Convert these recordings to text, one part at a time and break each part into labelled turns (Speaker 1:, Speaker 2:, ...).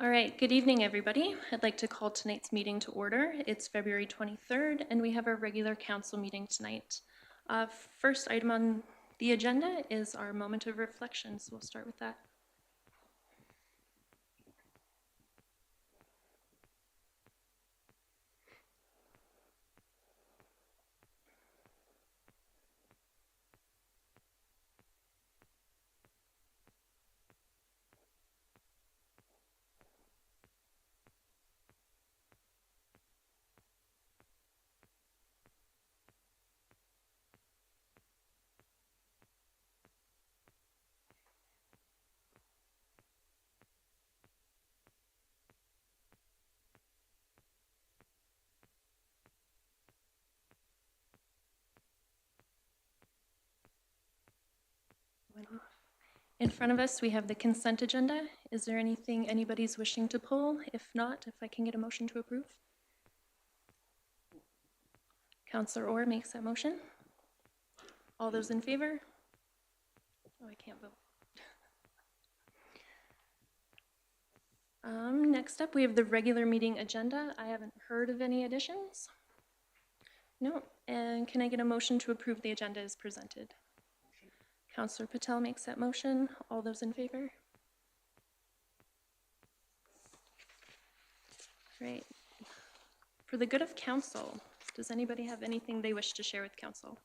Speaker 1: All right, good evening, everybody. I'd like to call tonight's meeting to order. It's February 23rd, and we have our regular council meeting tonight. First item on the agenda is our moment of reflection, so we'll start with that. Went off. In front of us, we have the consent agenda. Is there anything anybody's wishing to pull? If not, if I can get a motion to approve. Councillor Orr makes that motion. All those in favor? Oh, I can't vote. Next up, we have the regular meeting agenda. I haven't heard of any additions. No. And can I get a motion to approve the agenda as presented? Councillor Patel makes that motion. All those in favor? Great. For the good of council, does anybody have anything they wish to share with council?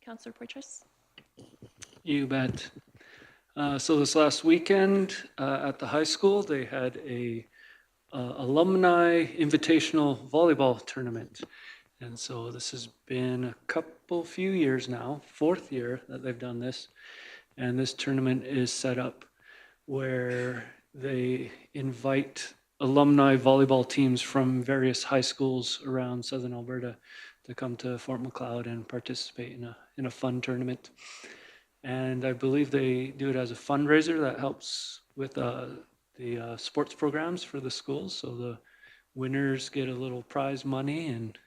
Speaker 1: Councillor Poitras?
Speaker 2: You bet. So this last weekend at the high school, they had a alumni invitational volleyball tournament. And so this has been a few years now, 4th year that they've done this. And this tournament is set up where they invite alumni volleyball teams from various high schools around Southern Alberta to come to Fort Macleod and participate in a fun tournament. And I believe they do it as a fundraiser that helps with the sports programs for the schools. So the winners get a little prize money, and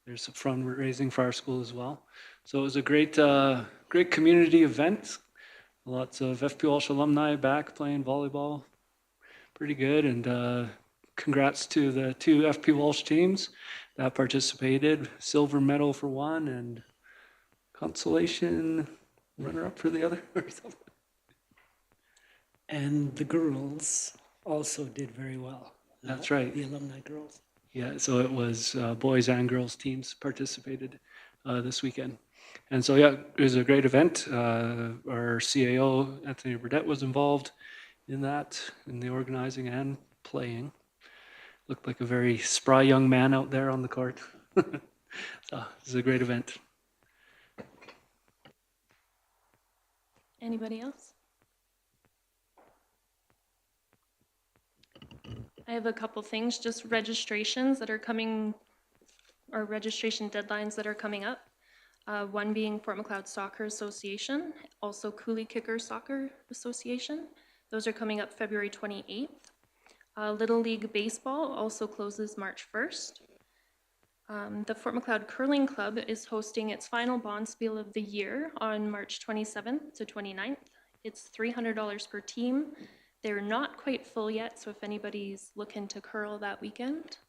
Speaker 2: there's some fundraising for our school as well. So it was a great community event. Lots of FP Walsh alumni back playing volleyball. Pretty good. And congrats to the 2 FP Walsh teams that participated. Silver medal for one and consolation runner-up for the other or something.
Speaker 3: And the girls also did very well.
Speaker 2: That's right.
Speaker 3: The alumni girls.
Speaker 2: Yeah, so it was boys and girls teams participated this weekend. And so, yeah, it was a great event. Our CAO, Anthony Burdett, was involved in that, in the organizing and playing. Looked like a very spry young man out there on the court. So it was a great event.
Speaker 1: Anybody else? I have a couple things, just registrations that are coming, or registration deadlines that are coming up. One being Fort Macleod Soccer Association, also Coulee Kicker Soccer Association. Those are coming up February 28th. Little League Baseball also closes March 1st. The Fort Macleod Curling Club is hosting its final Bonspiel of the year on March 27th to 29th. It's $300 per team. They're not quite full yet, so if anybody's looking to curl that weekend,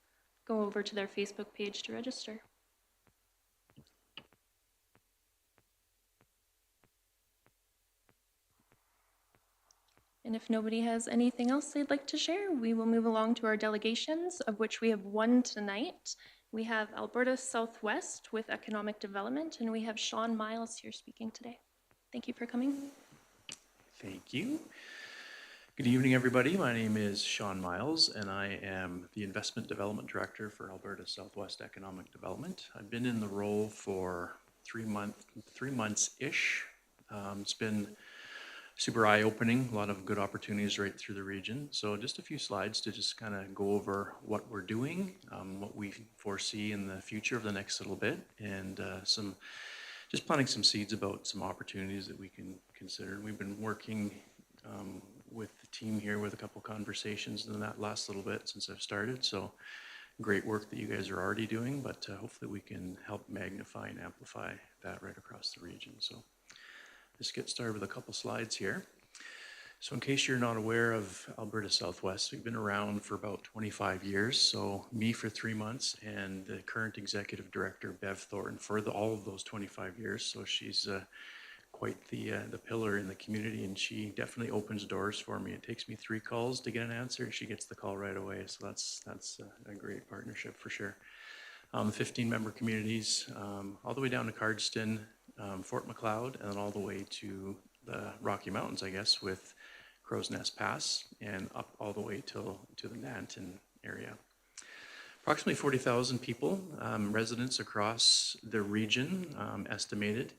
Speaker 1: go over to their Facebook page to register. And if nobody has anything else they'd like to share, we will move along to our delegations, of which we have one tonight. We have Alberta Southwest with Economic Development, and we have Sean Miles here speaking today. Thank you for coming.
Speaker 4: Thank you. Good evening, everybody. My name is Sean Miles, and I am the Investment Development Director for Alberta Southwest Economic Development. I've been in the role for 3 months-ish. It's been super eye-opening, a lot of good opportunities right through the region. So just a few slides to just kind of go over what we're doing, what we foresee in the future of the next little bit, and just planting some seeds about some opportunities that we can consider. We've been working with the team here with a couple conversations in that last little bit since I've started. So great work that you guys are already doing, but hopefully we can help magnify and amplify that right across the region. So just get started with a couple slides here. So in case you're not aware of Alberta Southwest, we've been around for about 25 years. So me for 3 months and the current executive director, Bev Thornton, for all of those 25 years. So she's quite the pillar in the community, and she definitely opens doors for me. It takes me 3 calls to get an answer, and she gets the call right away. So that's a great partnership for sure. 15-member communities, all the way down to Cardston, Fort Macleod, and then all the way to the Rocky Mountains, I guess, with Crow's Nest Pass, and up all the way to the Nanton area. Approximately 40,000 people, residents across the region, estimated.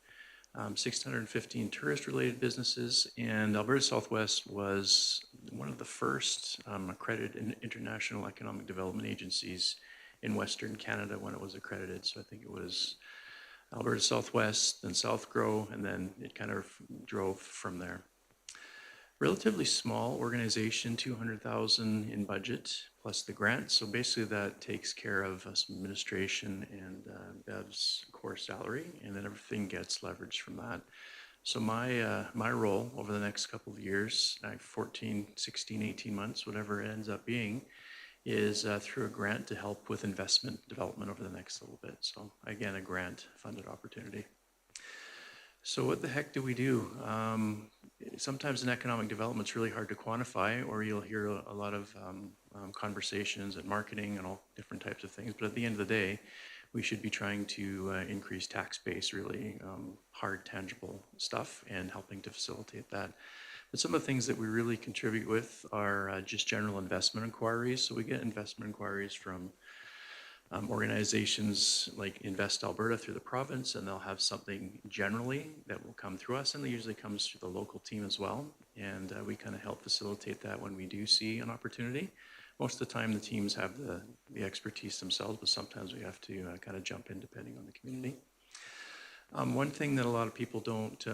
Speaker 4: 615 tourist-related businesses, and Alberta Southwest was one of the first accredited international economic development agencies in Western Canada when it was accredited. So I think it was Alberta Southwest, then Southgrow, and then it kind of drove from there. Relatively small organization, 200,000 in budget, plus the grant. So basically that takes care of us administration and Bev's core salary, and then everything gets leveraged from that. So my role over the next couple of years, 14, 16, 18 months, whatever it ends up being, is through a grant to help with investment development over the next little bit. So again, a grant funded opportunity. So what the heck do we do? Sometimes in economic development, it's really hard to quantify, or you'll hear a lot of conversations and marketing and all different types of things. But at the end of the day, we should be trying to increase tax base, really hard, tangible stuff, and helping to facilitate that. But some of the things that we really contribute with are just general investment inquiries. So we get investment inquiries from organizations like Invest Alberta through the province, and they'll have something generally that will come through us, and it usually comes through the local team as well. And we kind of help facilitate that when we do see an opportunity. Most of the time the teams have the expertise themselves, but sometimes we have to kind of jump in depending on the community. One thing that a lot of people don't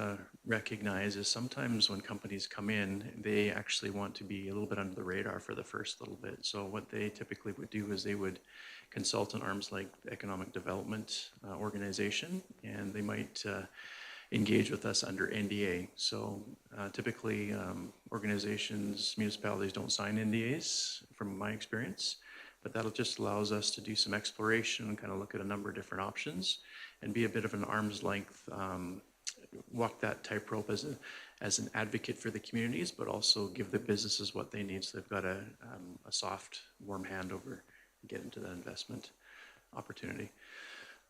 Speaker 4: recognize is sometimes when companies come in, they actually want to be a little bit under the radar for the first little bit. So what they typically would do is they would consult an arm's length economic development organization, and they might engage with us under NDA. So typically organizations, municipalities don't sign NDAs from my experience, but that'll just allows us to do some exploration and kind of look at a number of different options and be a bit of an arm's length, walk that tightrope as an advocate for the communities, but also give the businesses what they need so they've got a soft, warm hand over and get into that investment opportunity.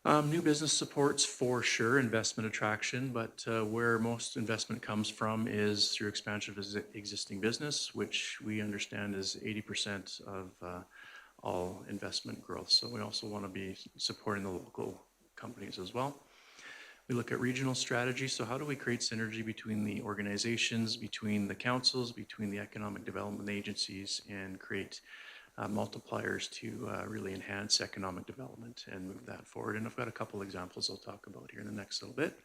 Speaker 4: New business supports for sure investment attraction, but where most investment comes from is through expansion of existing business, which we understand is 80% of all investment growth. So we also want to be supporting the local companies as well. We look at regional strategy. So how do we create synergy between the organizations, between the councils, between the economic development agencies, and create multipliers to really enhance economic development and move that forward. And I've got a couple examples I'll talk about here in the next little bit.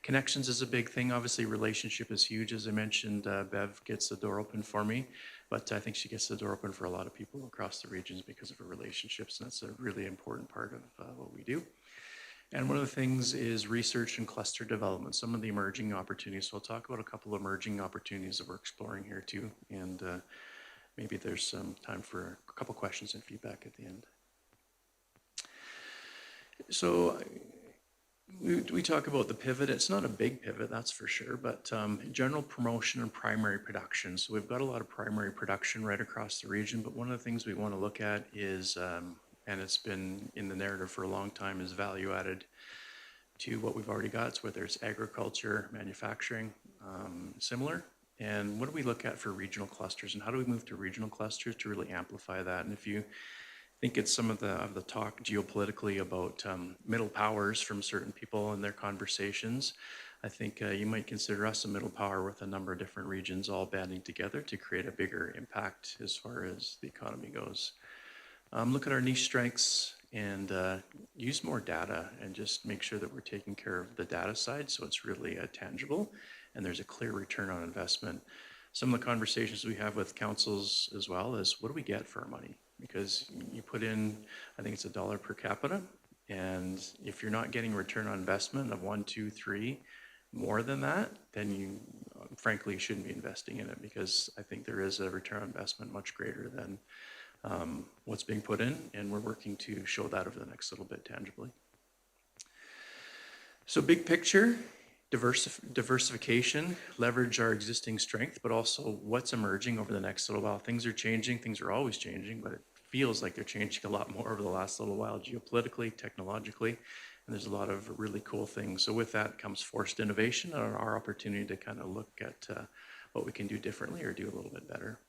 Speaker 4: Connections is a big thing. Obviously, relationship is huge. As I mentioned, Bev gets the door open for me, but I think she gets the door open for a lot of people across the regions because of her relationships, and that's a really important part of what we do. And one of the things is research and cluster development, some of the emerging opportunities. So I'll talk about a couple of emerging opportunities that we're exploring here too, and maybe there's some time for a couple questions and feedback at the end. So we talk about the pivot. It's not a big pivot, that's for sure, but general promotion and primary production. So we've got a lot of primary production right across the region, but one of the things we want to look at is, and it's been in the narrative for a long time, is value added to what we've already got. So whether it's agriculture, manufacturing, similar. And what do we look at for regional clusters, and how do we move to regional clusters to really amplify that? And if you think it's some of the talk geopolitically about middle powers from certain people and their conversations, I think you might consider us a middle power with a number of different regions all banding together to create a bigger impact as far as the economy goes. Look at our niche strengths and use more data and just make sure that we're taking care of the data side so it's really tangible and there's a clear return on investment. Some of the conversations we have with councils as well is, what do we get for our money? Because you put in, I think it's $1 per capita, and if you're not getting return on investment of 1, 2, 3, more than that, then you frankly shouldn't be investing in it, because I think there is a return on investment much greater than what's being put in, and we're working to show that over the next little bit tangibly. So big picture, diversification, leverage our existing strength, but also what's emerging over the next little while. Things are changing, things are always changing, but it feels like they're changing a lot more over the last little while, geopolitically, technologically, and there's a lot of really cool things. So with that comes forced innovation and our opportunity to kind of look at what we can do differently or do a little bit better.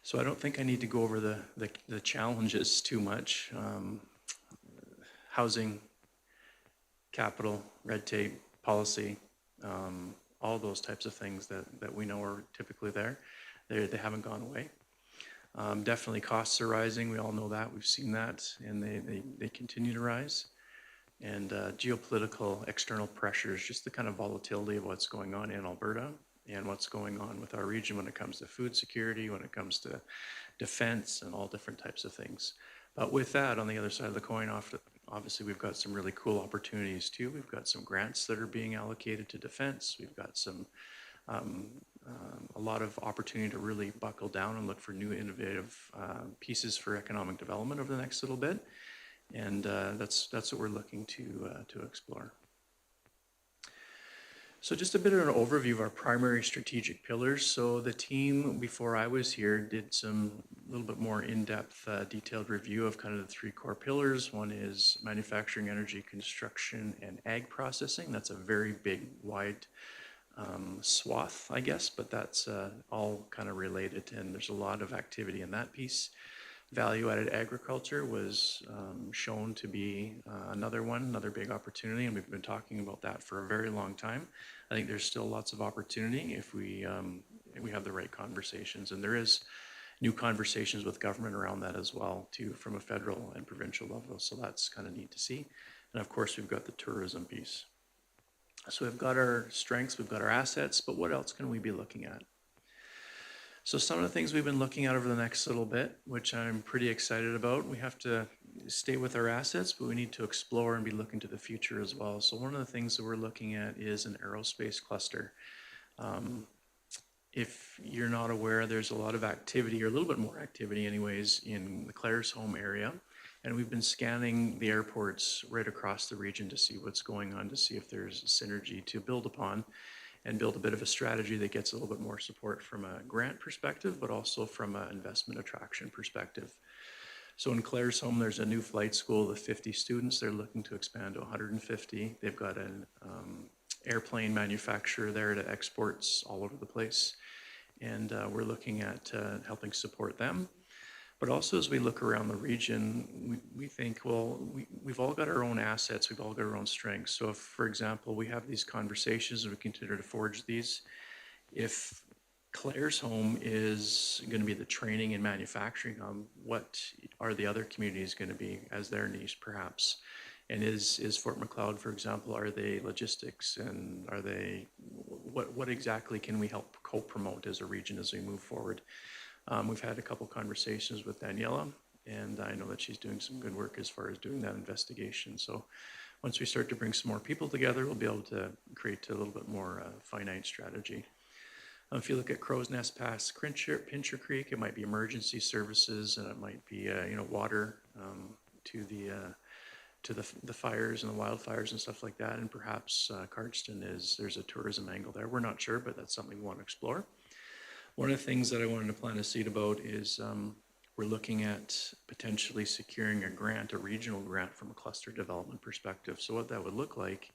Speaker 4: So I don't think I need to go over the challenges too much. Housing, capital, red tape, policy, all those types of things that we know are typically there. They haven't gone away. Definitely costs are rising. We all know that. We've seen that, and they continue to rise. And geopolitical external pressures, just the kind of volatility of what's going on in Alberta and what's going on with our region when it comes to food security, when it comes to defense, and all different types of things. But with that, on the other side of the coin, obviously we've got some really cool opportunities too. We've got some grants that are being allocated to defense. We've got some a lot of opportunity to really buckle down and look for new innovative pieces for economic development over the next little bit. And that's what we're looking to explore. So just a bit of an overview of our primary strategic pillars. So the team before I was here did some little bit more in-depth detailed review of kind of the three core pillars. One is manufacturing, energy, construction, and ag processing. That's a very big, wide swath, I guess, but that's all kind of related, and there's a lot of activity in that piece. Value-added agriculture was shown to be another big opportunity, and we've been talking about that for a very long time. I think there's still lots of opportunity if we have the right conversations, and there is new conversations with government around that as well, too, from a federal and provincial level. So that's kind of neat to see. And of course, we've got the tourism piece. So we've got our strengths, we've got our assets, but what else can we be looking at? So some of the things we've been looking at over the next little bit, which I'm pretty excited about, we have to stay with our assets, but we need to explore and be looking to the future as well. So one of the things that we're looking at is an aerospace cluster. If you're not aware, there's a lot of activity, or a little bit more activity anyways, in the Claresholm area. And we've been scanning the airports right across the region to see what's going on, to see if there's synergy to build upon and build a bit of a strategy that gets a little bit more support from a grant perspective, but also from an investment attraction perspective. So in Claresholm, there's a new flight school with 50 students. They're looking to expand to 150. They've got an airplane manufacturer there that exports all over the place. And we're looking at helping support them. But also as we look around the region, we think, well, we've all got our own assets, we've all got our own strengths. So if, for example, we have these conversations and we continue to forge these, if Claresholm is going to be the training and manufacturing, what are the other communities going to be as their niche perhaps? And is Fort Macleod, for example, are they logistics, and are they, what exactly can we help co-promote as a region as we move forward? We've had a couple conversations with Daniela, and I know that she's doing some good work as far as doing that investigation. So once we start to bring some more people together, we'll be able to create a little bit more finite strategy. If you look at Crow's Nest Pass, Pincher Creek, it might be emergency services, and it might be water to the fires and the wildfires and stuff like that. And perhaps Cardston there's a tourism angle there. We're not sure, but that's something we want to explore. One of the things that I wanted to plant a seed about is we're looking at potentially securing a grant, a regional grant from a cluster development perspective. So what that would look like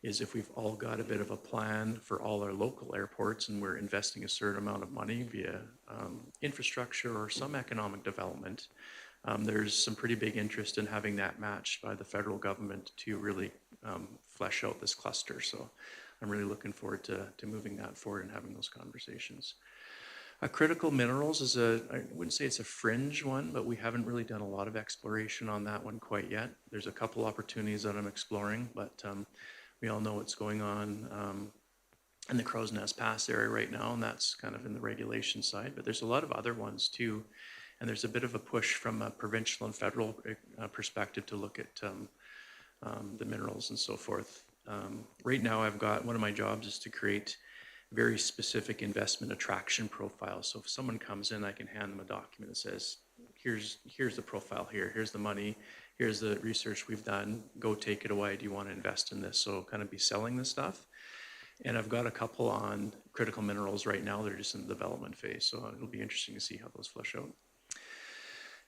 Speaker 4: is if we've all got a bit of a plan for all our local airports and we're investing a certain amount of money via infrastructure or some economic development, there's some pretty big interest in having that matched by the federal government to really flesh out this cluster. So I'm really looking forward to moving that forward and having those conversations. Critical minerals is I wouldn't say it's a fringe one, but we haven't really done a lot of exploration on that one quite yet. There's a couple opportunities that I'm exploring, but we all know what's going on in the Crow's Nest Pass area right now, and that's kind of in the regulation side. But there's a lot of other ones too, and there's a bit of a push from a provincial and federal perspective to look at the minerals and so forth. Right now, I've got, one of my jobs is to create very specific investment attraction profiles. So if someone comes in, I can hand them a document that says, here's the profile here, here's the money, here's the research we've done, go take it away, do you want to invest in this? So kind of be selling this stuff. And I've got a couple on critical minerals right now, they're just in the development phase, so it'll be interesting to see how those flesh out.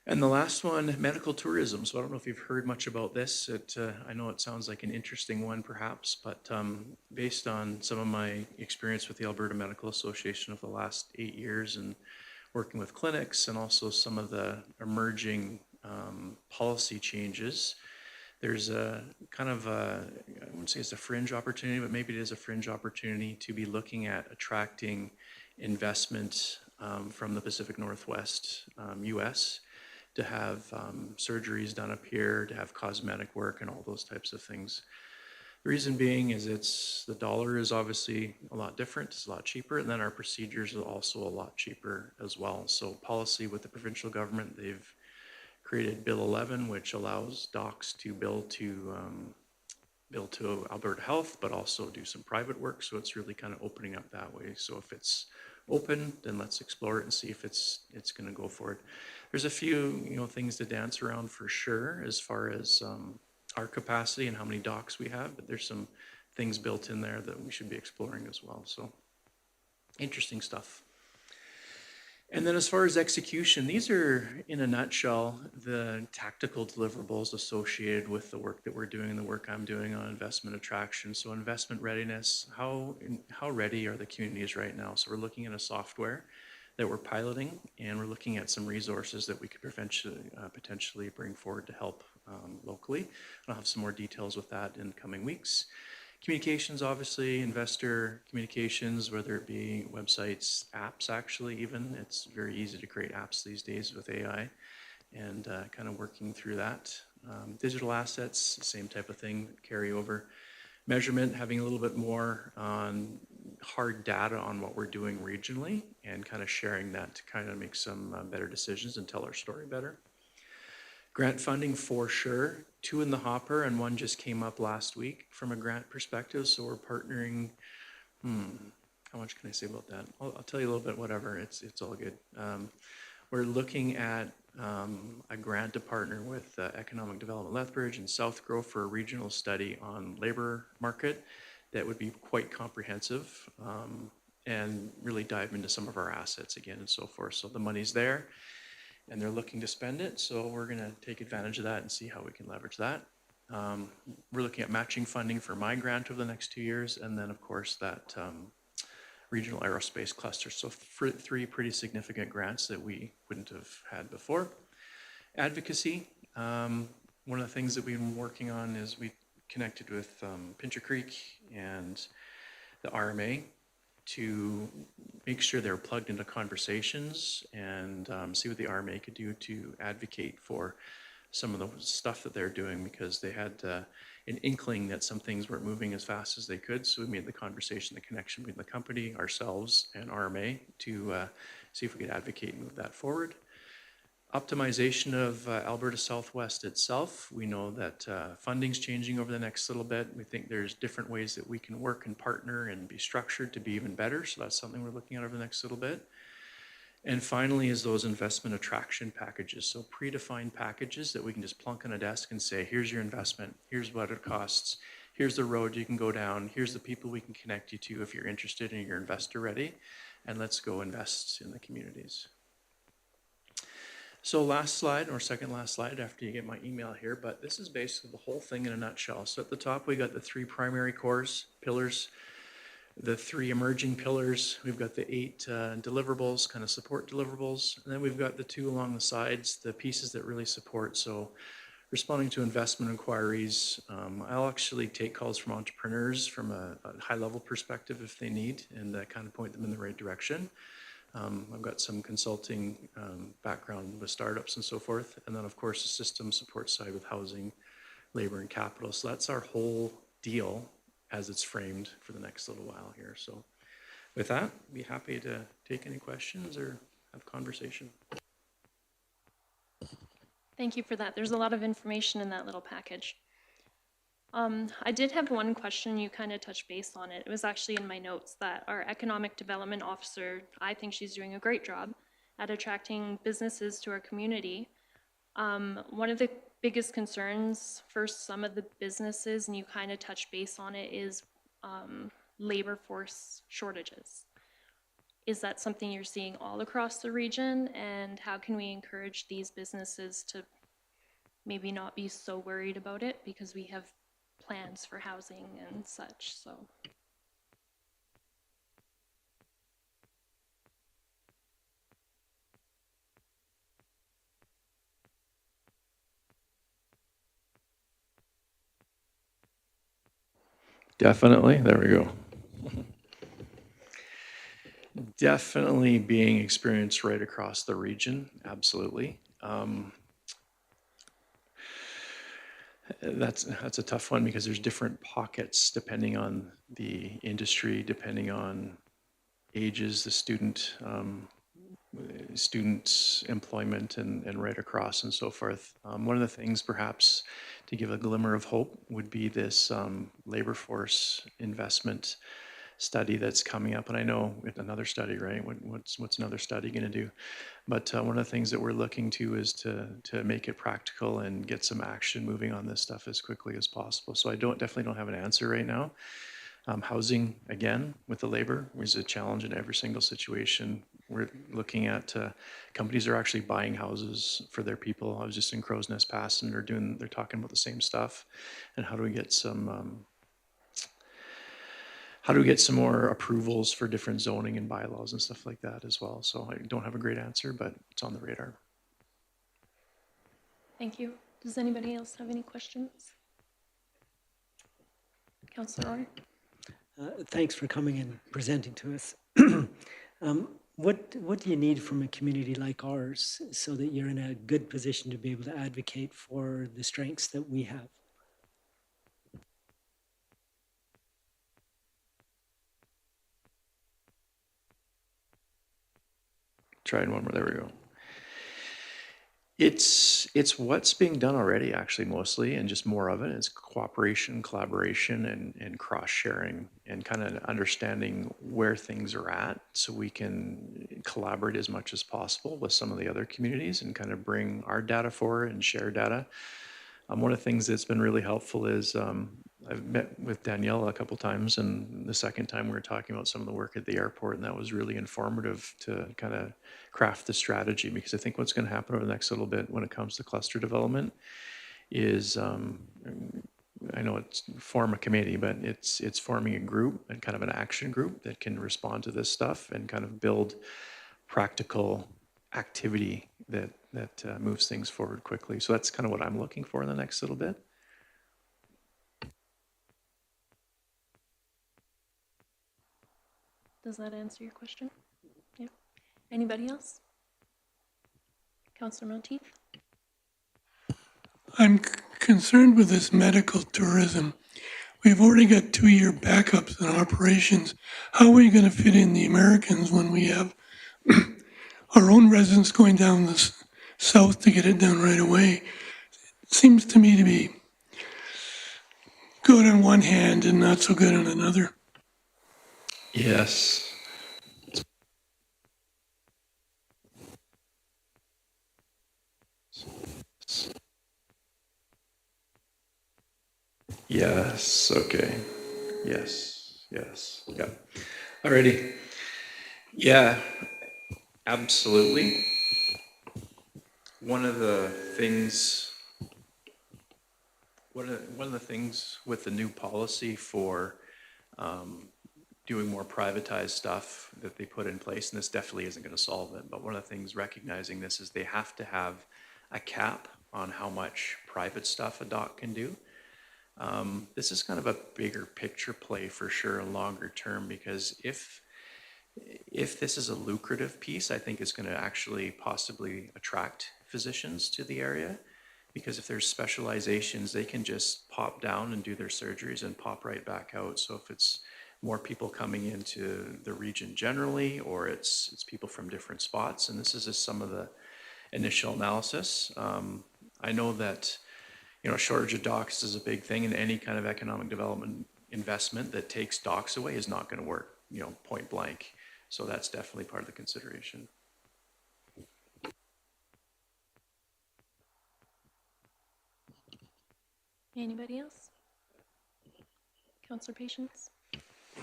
Speaker 4: And the last one, medical tourism. So I don't know if you've heard much about this. I know it sounds like an interesting one perhaps, but based on some of my experience with the Alberta Medical Association of the last 8 years and working with clinics and also some of the emerging policy changes, there's a kind of I wouldn't say it's a fringe opportunity, but maybe it is a fringe opportunity to be looking at attracting investment from the Pacific Northwest US to have surgeries done up here, to have cosmetic work and all those types of things. The reason being is the dollar is obviously a lot different, it's a lot cheaper, and then our procedures are also a lot cheaper as well. So policy with the provincial government, they've created Bill 11, which allows docs to bill to Alberta Health, but also do some private work. So it's really kind of opening up that way. So if it's open, then let's explore it and see if it's going to go forward. There's a few things to dance around for sure as far as our capacity and how many docs we have, but there's some things built in there that we should be exploring as well. So interesting stuff. And then as far as execution, these are, in a nutshell, the tactical deliverables associated with the work that we're doing and the work I'm doing on investment attraction. So investment readiness, how ready are the communities right now? So we're looking at a software that we're piloting, and we're looking at some resources that we could potentially bring forward to help locally. I'll have some more details with that in the coming weeks. Communications, obviously, investor communications, whether it be websites, apps actually even. It's very easy to create apps these days with AI, and kind of working through that. Digital assets, same type of thing, carry over. Measurement, having a little bit more on hard data on what we're doing regionally and kind of sharing that to kind of make some better decisions and tell our story better. Grant funding for sure, 2 in the hopper and 1 just came up last week from a grant perspective. So we're partnering, how much can I say about that? I'll tell you a little bit, whatever, it's all good. We're looking at a grant to partner with Economic Development Lethbridge and South Grove for a regional study on labor market that would be quite comprehensive and really dive into some of our assets again and so forth. So the money's there and they're looking to spend it. So we're going to take advantage of that and see how we can leverage that. We're looking at matching funding for my grant over the next 2 years. And then of course that regional aerospace cluster. So 3 pretty significant grants that we wouldn't have had before. Advocacy. One of the things that we've been working on is we connected with Pincher Creek and the RMA to make sure they're plugged into conversations and see what the RMA could do to advocate for some of the stuff that they're doing, because they had an inkling that some things weren't moving as fast as they could. So we made the conversation, the connection between the company, ourselves, and RMA to see if we could advocate and move that forward. Optimization of Alberta Southwest itself. We know that funding's changing over the next little bit. We think there's different ways that we can work and partner and be structured to be even better. So that's something we're looking at over the next little bit. And finally is those investment attraction packages. So predefined packages that we can just plunk on a desk and say, here's your investment, here's what it costs, here's the road you can go down, here's the people we can connect you to if you're interested and you're investor ready, and let's go invest in the communities. So last slide, or second last slide after you get my email here, but this is basically the whole thing in a nutshell. So at the top, we got the 3 primary cores, pillars, the 3 emerging pillars. We've got the 8 deliverables, kind of support deliverables. And then we've got the 2 along the sides, the pieces that really support. So responding to investment inquiries. I'll actually take calls from entrepreneurs from a high level perspective if they need, and kind of point them in the right direction. I've got some consulting background with startups and so forth. And then of course the system support side with housing, labor and capital. So that's our whole deal as it's framed for the next little while here. So with that, I'd be happy to take any questions or have conversation.
Speaker 1: Thank you for that. There's a lot of information in that little package. I did have one question, you kind of touched base on it. It was actually in my notes that our economic development officer, I think she's doing a great job at attracting businesses to our community. One of the biggest concerns for some of the businesses, and you kind of touched base on it, is labor force shortages. Is that something you're seeing all across the region? And how can we encourage these businesses to maybe not be so worried about it because we have plans for housing and such, so.
Speaker 4: Definitely, there we go. Definitely being experienced right across the region, absolutely. That's a tough one because there's different pockets depending on the industry, depending on ages, the students' employment and right across and so forth. One of the things perhaps to give a glimmer of hope would be this labor force investment study that's coming up. And I know another study, right? What's another study going to do? But one of the things that we're looking to is to make it practical and get some action moving on this stuff as quickly as possible. So I definitely don't have an answer right now. Housing, again, with the labor is a challenge in every single situation. We're looking at companies are actually buying houses for their people. I was just in Crow's Nest Pass and they're talking about the same stuff. And how do we get some more approvals for different zoning and bylaws and stuff like that as well? So I don't have a great answer, but it's on the radar.
Speaker 1: Thank you. Does anybody else have any questions? Councillor Orr?
Speaker 3: Thanks for coming and presenting to us. What do you need from a community like ours so that you're in a good position to be able to advocate for the strengths that we have?
Speaker 4: Trying one more, there we go. It's what's being done already, actually, mostly, and just more of it. It's cooperation, collaboration, and cross-sharing, and kind of understanding where things are at so we can collaborate as much as possible with some of the other communities and kind of bring our data forward and share data. One of the things that's been really helpful is I've met with Danielle a couple times, and the second time we were talking about some of the work at the airport, and that was really informative to kind of craft the strategy, because I think what's going to happen over the next little bit when it comes to cluster development is, I know it's form a committee, but it's forming a group and kind of an action group that can respond to this stuff and kind of build practical activity that moves things forward quickly. So that's kind of what I'm looking for in the next little bit.
Speaker 1: Does that answer your question? Yeah. Anybody else? Councillor Monteith?
Speaker 5: I'm concerned with this medical tourism. We've already got 2-year backups and operations. How are we going to fit in the Americans when we have our own residents going down the south to get it done right away? It seems to me to be good on one hand and not so good on another.
Speaker 4: Yes. Yes, okay. Yes, yeah. Alrighty. Yeah, absolutely. One of the things with the new policy for doing more privatized stuff that they put in place, and this definitely isn't going to solve it, but one of the things recognizing this is they have to have a cap on how much private stuff a dock can do. This is kind of a bigger picture play for sure, longer term, because if this is a lucrative piece, I think it's going to actually possibly attract physicians to the area, because if there's specializations, they can just pop down and do their surgeries and pop right back out. So if it's more people coming into the region generally, or it's people from different spots, and this is just some of the initial analysis. I know that shortage of docks is a big thing, and any kind of economic development investment that takes docks away is not going to work, point blank. So that's definitely part of the consideration.
Speaker 1: Anybody else? Counselor Patience?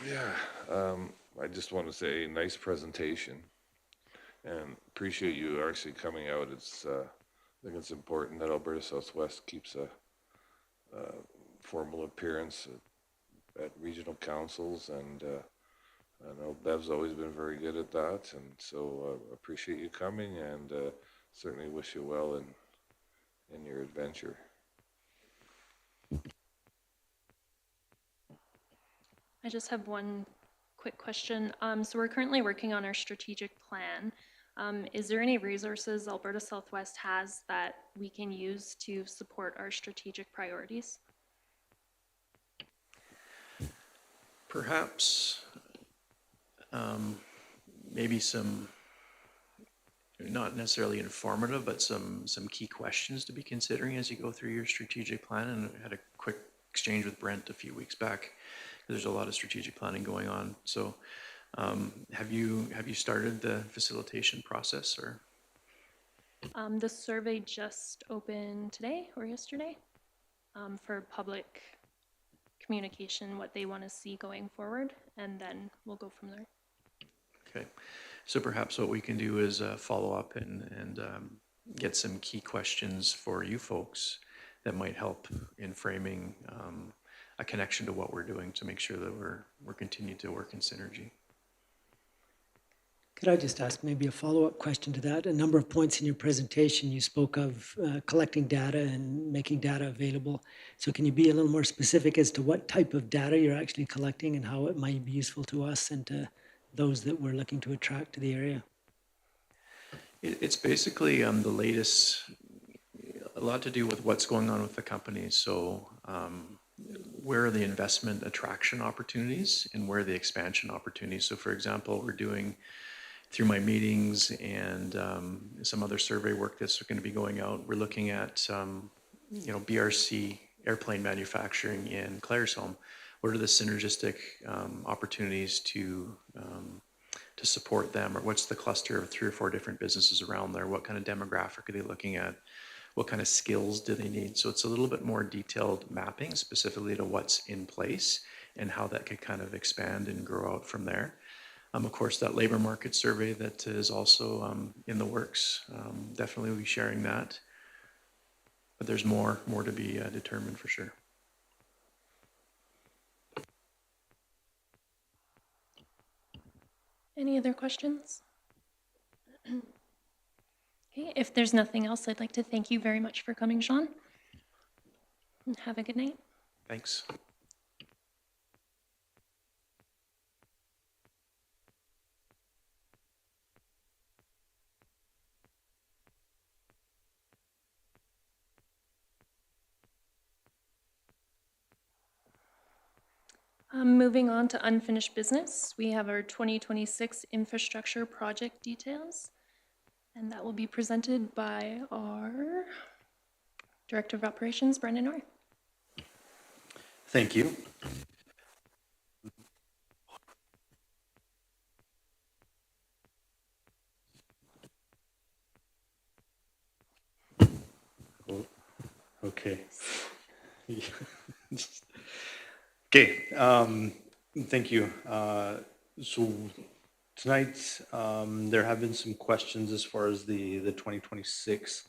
Speaker 6: Yeah, I just want to say nice presentation and appreciate you actually coming out. I think it's important that Alberta Southwest keeps a formal appearance at regional councils, and I know Bev's always been very good at that, and so appreciate you coming, and certainly wish you well in your adventure.
Speaker 1: I just have one quick question. So we're currently working on our strategic plan. Is there any resources Alberta Southwest has that we can use to support our strategic priorities?
Speaker 4: Perhaps maybe some, not necessarily informative, but some key questions to be considering as you go through your strategic plan. And I had a quick exchange with Brent a few weeks back. There's a lot of strategic planning going on. So have you started the facilitation process, or?
Speaker 1: The survey just opened today or yesterday for public communication, what they want to see going forward, and then we'll go from there.
Speaker 4: Okay, so perhaps what we can do is follow up and get some key questions for you folks that might help in framing a connection to what we're doing to make sure that we're continuing to work in synergy.
Speaker 3: Could I just ask maybe a follow-up question to that? A number of points in your presentation, you spoke of collecting data and making data available. So can you be a little more specific as to what type of data you're actually collecting and how it might be useful to us and to those that we're looking to attract to the area?
Speaker 4: It's basically the latest, a lot to do with what's going on with the company. So where are the investment attraction opportunities and where are the expansion opportunities? So for example, we're doing, through my meetings and some other survey work that's going to be going out, we're looking at BRC airplane manufacturing in Claresholm. What are the synergistic opportunities to support them, or what's the cluster of 3 or 4 different businesses around there? What kind of demographic are they looking at? What kind of skills do they need? So it's a little bit more detailed mapping specifically to what's in place and how that could kind of expand and grow out from there. Of course, that labor market survey that is also in the works, definitely we'll be sharing that. But there's more to be determined for sure.
Speaker 1: Any other questions? Okay, if there's nothing else, I'd like to thank you very much for coming, Sean. And have a good night.
Speaker 4: Thanks.
Speaker 1: Moving on to unfinished business, we have our 2026 infrastructure project details, and that will be presented by our Director of Operations, Brendan Orr.
Speaker 7: Thank you. Okay. Okay, thank you. So tonight, there have been some questions as far as the 2026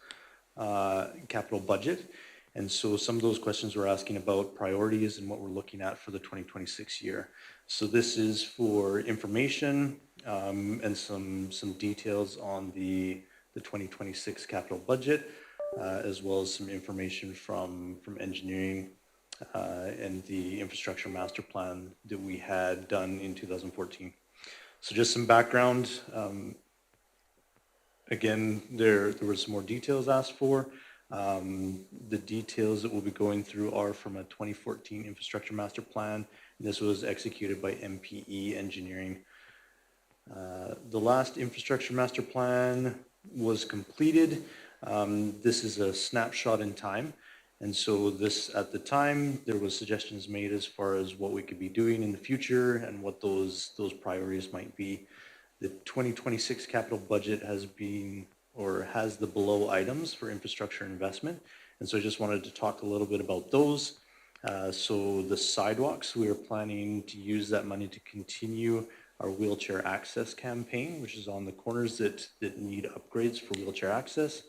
Speaker 7: capital budget. And so some of those questions were asking about priorities and what we're looking at for the 2026 year. So this is for information and some details on the 2026 capital budget, as well as some information from engineering and the infrastructure master plan that we had done in 2014. So just some background. Again, there was some more details asked for. The details that we'll be going through are from a 2014 infrastructure master plan. This was executed by MPE Engineering. The last infrastructure master plan was completed. This is a snapshot in time. And so this, at the time, there was suggestions made as far as what we could be doing in the future and what those priorities might be. The 2026 capital budget has been, or has the below items for infrastructure investment. And so I just wanted to talk a little bit about those. So the sidewalks, we are planning to use that money to continue our wheelchair access campaign, which is on the corners that need upgrades for wheelchair access.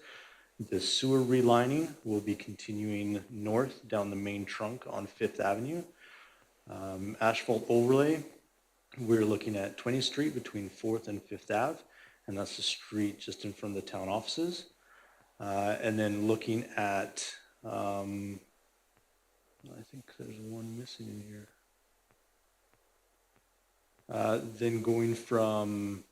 Speaker 7: The sewer relining will be continuing north down the main trunk on Fifth Avenue. Asphalt overlay, we're looking at 20th Street between 4th and 5th Ave, and that's the street just in front of the town offices. And then looking at, I think there's one missing in here. Then going from,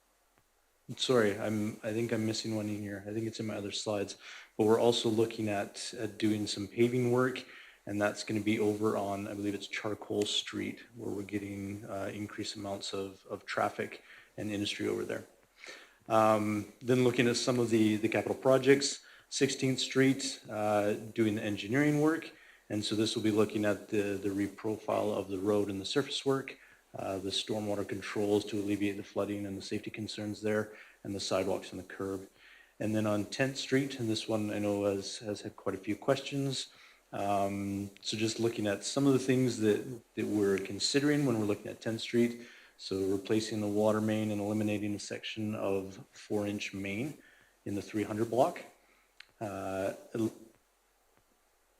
Speaker 7: sorry, I think I'm missing one in here. I think it's in my other slides. But we're also looking at doing some paving work, and that's going to be over on, I believe it's Charcoal Street, where we're getting increased amounts of traffic and industry over there. Then looking at some of the capital projects, 16th Street, doing the engineering work. And so this will be looking at the reprofile of the road and the surface work, the stormwater controls to alleviate the flooding and the safety concerns there, and the sidewalks and the curb. And then on 10th Street, and this one I know has had quite a few questions. So just looking at some of the things that we're considering when we're looking at 10th Street. So replacing the water main and eliminating a section of 4-inch main in the 300 block.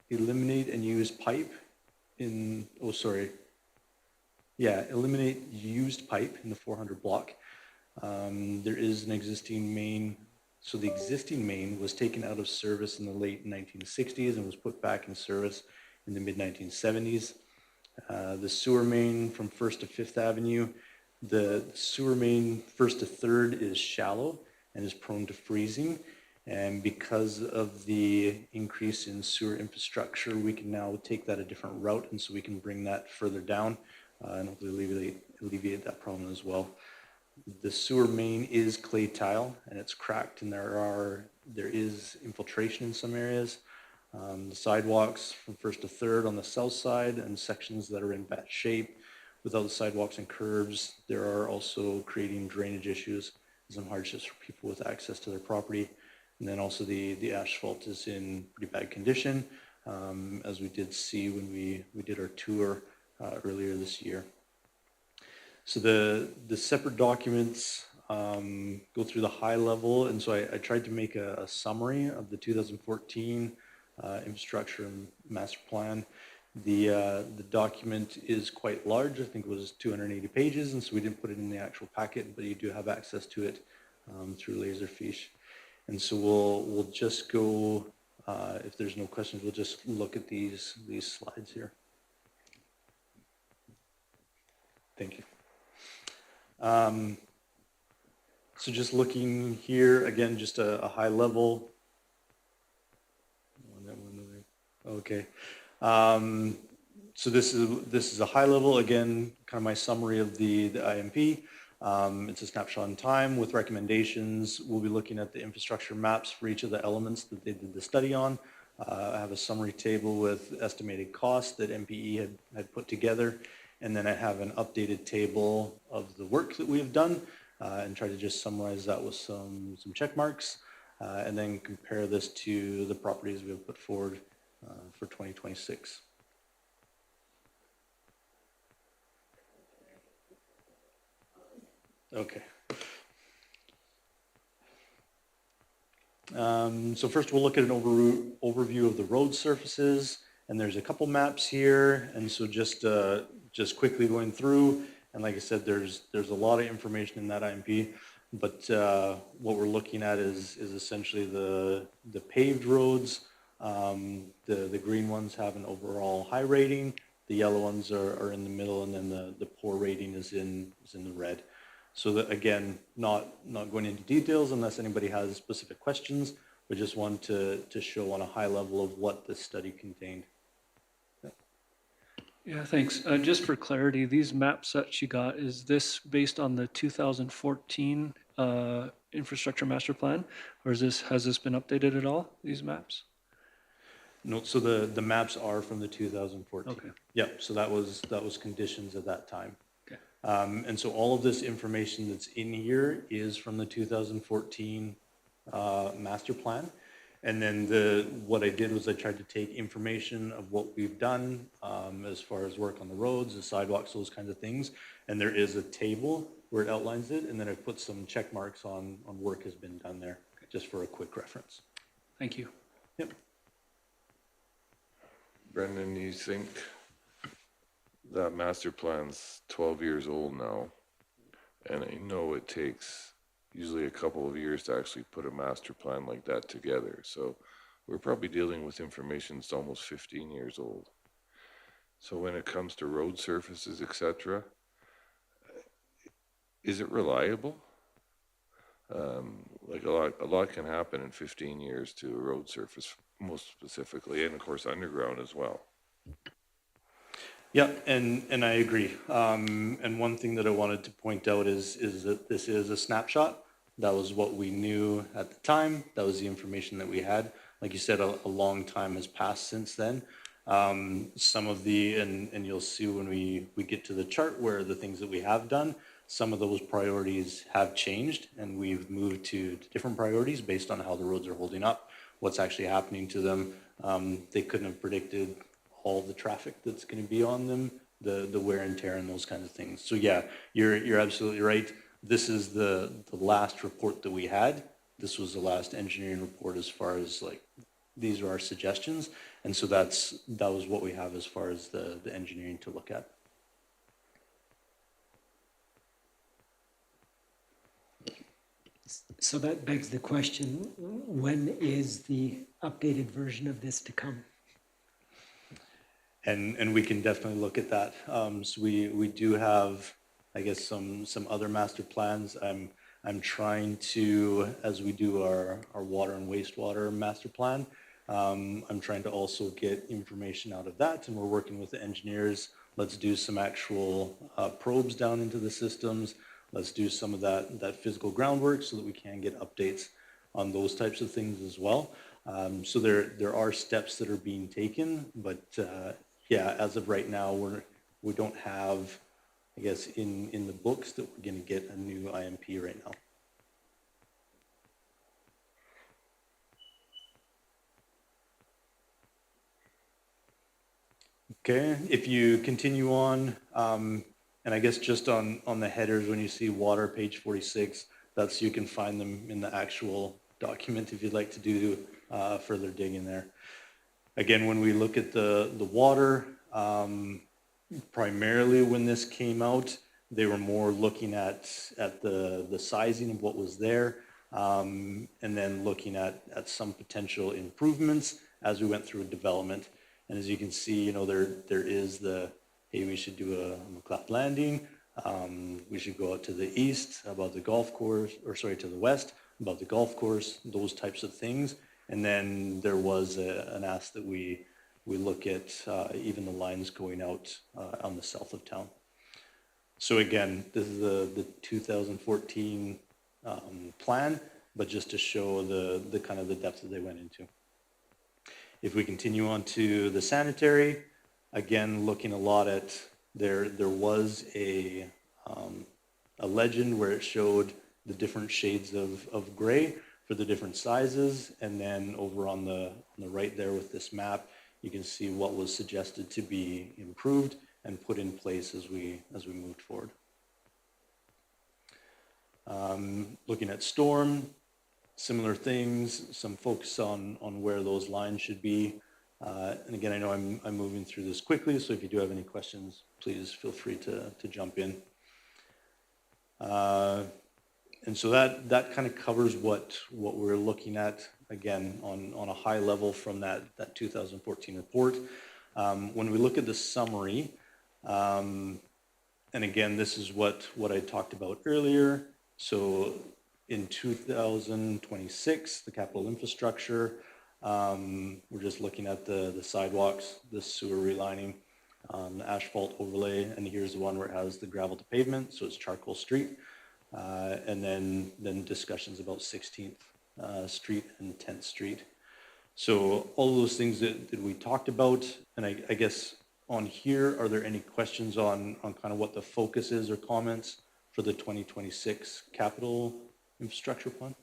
Speaker 7: Eliminate and use pipe in, eliminate used pipe in the 400 block. There is an existing main, so the existing main was taken out of service in the late 1960s and was put back in service in the mid 1970s. The sewer main from 1st to 5th Avenue, the sewer main 1st to 3rd is shallow and is prone to freezing. And because of the increase in sewer infrastructure, we can now take that a different route, and so we can bring that further down and hopefully alleviate that problem as well. The sewer main is clay tile and it's cracked, and there is infiltration in some areas. The sidewalks from 1st to 3rd on the south side and sections that are in bad shape. Without the sidewalks and curbs, there are also creating drainage issues and some hardships for people with access to their property. And then also the asphalt is in pretty bad condition, as we did see when we did our tour earlier this year. So the separate documents go through the high level, and so I tried to make a summary of the 2014 infrastructure and master plan. The document is quite large. I think it was 280 pages, and so we didn't put it in the actual packet, but you do have access to it through Laserfiche. And so we'll just go, if there's no questions, we'll just look at these slides here. Thank you. So just looking here, again, just a high level. Okay. So this is a high level, again, kind of my summary of the IMP. It's a snapshot in time with recommendations. We'll be looking at the infrastructure maps for each of the elements that they did the study on. I have a summary table with estimated costs that MPE had put together. And then I have an updated table of the work that we have done and try to just summarize that with some check marks and then compare this to the properties we have put forward for 2026. Okay. So first we'll look at an overview of the road surfaces, and there's a couple maps here, and so just quickly going through, and like I said, there's a lot of information in that IMP, but what we're looking at is essentially the paved roads. The green ones have an overall high rating, the yellow ones are in the middle, and then the poor rating is in the red. So that, again, not going into details unless anybody has specific questions, but just want to show on a high level of what this study contained.
Speaker 2: Yeah, thanks. Just for clarity, these maps that you got, is this based on the 2014 infrastructure master plan, or has this been updated at all, these maps?
Speaker 7: No, so the maps are from the 2014.
Speaker 2: Okay.
Speaker 7: Yep, so that was conditions at that time.
Speaker 2: Okay.
Speaker 7: And so all of this information that's in here is from the 2014 master plan. And then what I did was I tried to take information of what we've done as far as work on the roads, the sidewalks, those kinds of things. And there is a table where it outlines it, and then I put some check marks on work has been done there, just for a quick reference.
Speaker 2: Thank you.
Speaker 7: Yep.
Speaker 6: Brendan, you think that master plan's 12 years old now, and I know it takes usually a couple of years to actually put a master plan like that together. So we're probably dealing with information that's almost 15 years old. So when it comes to road surfaces, etc., is it reliable? Like a lot can happen in 15 years to a road surface, most specifically, and of course underground as well.
Speaker 7: Yeah, and I agree. And one thing that I wanted to point out is that this is a snapshot. That was what we knew at the time. That was the information that we had. Like you said, a long time has passed since then. Some of and you'll see when we get to the chart where the things that we have done, some of those priorities have changed, and we've moved to different priorities based on how the roads are holding up, what's actually happening to them. They couldn't have predicted all the traffic that's going to be on them, the wear and tear and those kinds of things. So yeah, you're absolutely right. This is the last report that we had. This was the last engineering report as far as like, these are our suggestions. And so that was what we have as far as the engineering to look at.
Speaker 3: So that begs the question, when is the updated version of this to come?
Speaker 7: And we can definitely look at that. So we do have, I guess, some other master plans. I'm trying to, as we do our water and wastewater master plan, I'm trying to also get information out of that, and we're working with the engineers. Let's do some actual probes down into the systems. Let's do some of that physical groundwork so that we can get updates on those types of things as well. So there are steps that are being taken, but yeah, as of right now, we don't have, I guess, in the books that we're going to get a new IMP right now. Okay, if you continue on, and I guess just on the headers, when you see water, page 46, that's, you can find them in the actual document if you'd like to do further digging there. Again, when we look at the water, primarily when this came out, they were more looking at the sizing of what was there, and then looking at some potential improvements as we went through development. And as you can see, you know, there is hey, we should do a McLeod Landing. We should go out to the east about the golf course, or sorry, to the west about the golf course, those types of things. And then there was an ask that we look at even the lines going out on the south of town. So again, this is the 2014 plan, but just to show the kind of the depth that they went into. If we continue on to the sanitary, again, looking a lot at, there was a legend where it showed the different shades of gray for the different sizes. And then over on the right there with this map, you can see what was suggested to be improved and put in place as we moved forward. Looking at storm, similar things, some focus on where those lines should be. And again, I know I'm moving through this quickly, so if you do have any questions, please feel free to jump in. And so that kind of covers what we're looking at, again, on a high level from that 2014 report. When we look at the summary, and again, this is what I talked about earlier. So in 2026, the capital infrastructure, we're just looking at the sidewalks, the sewer relining, the asphalt overlay, and here's the one where it has the gravel to pavement, so it's Charcoal Street. And then discussions about 16th Street and 10th Street. So all of those things that we talked about, and I guess on here, are there any questions on kind of what the focus is or comments for the 2026 capital infrastructure plan?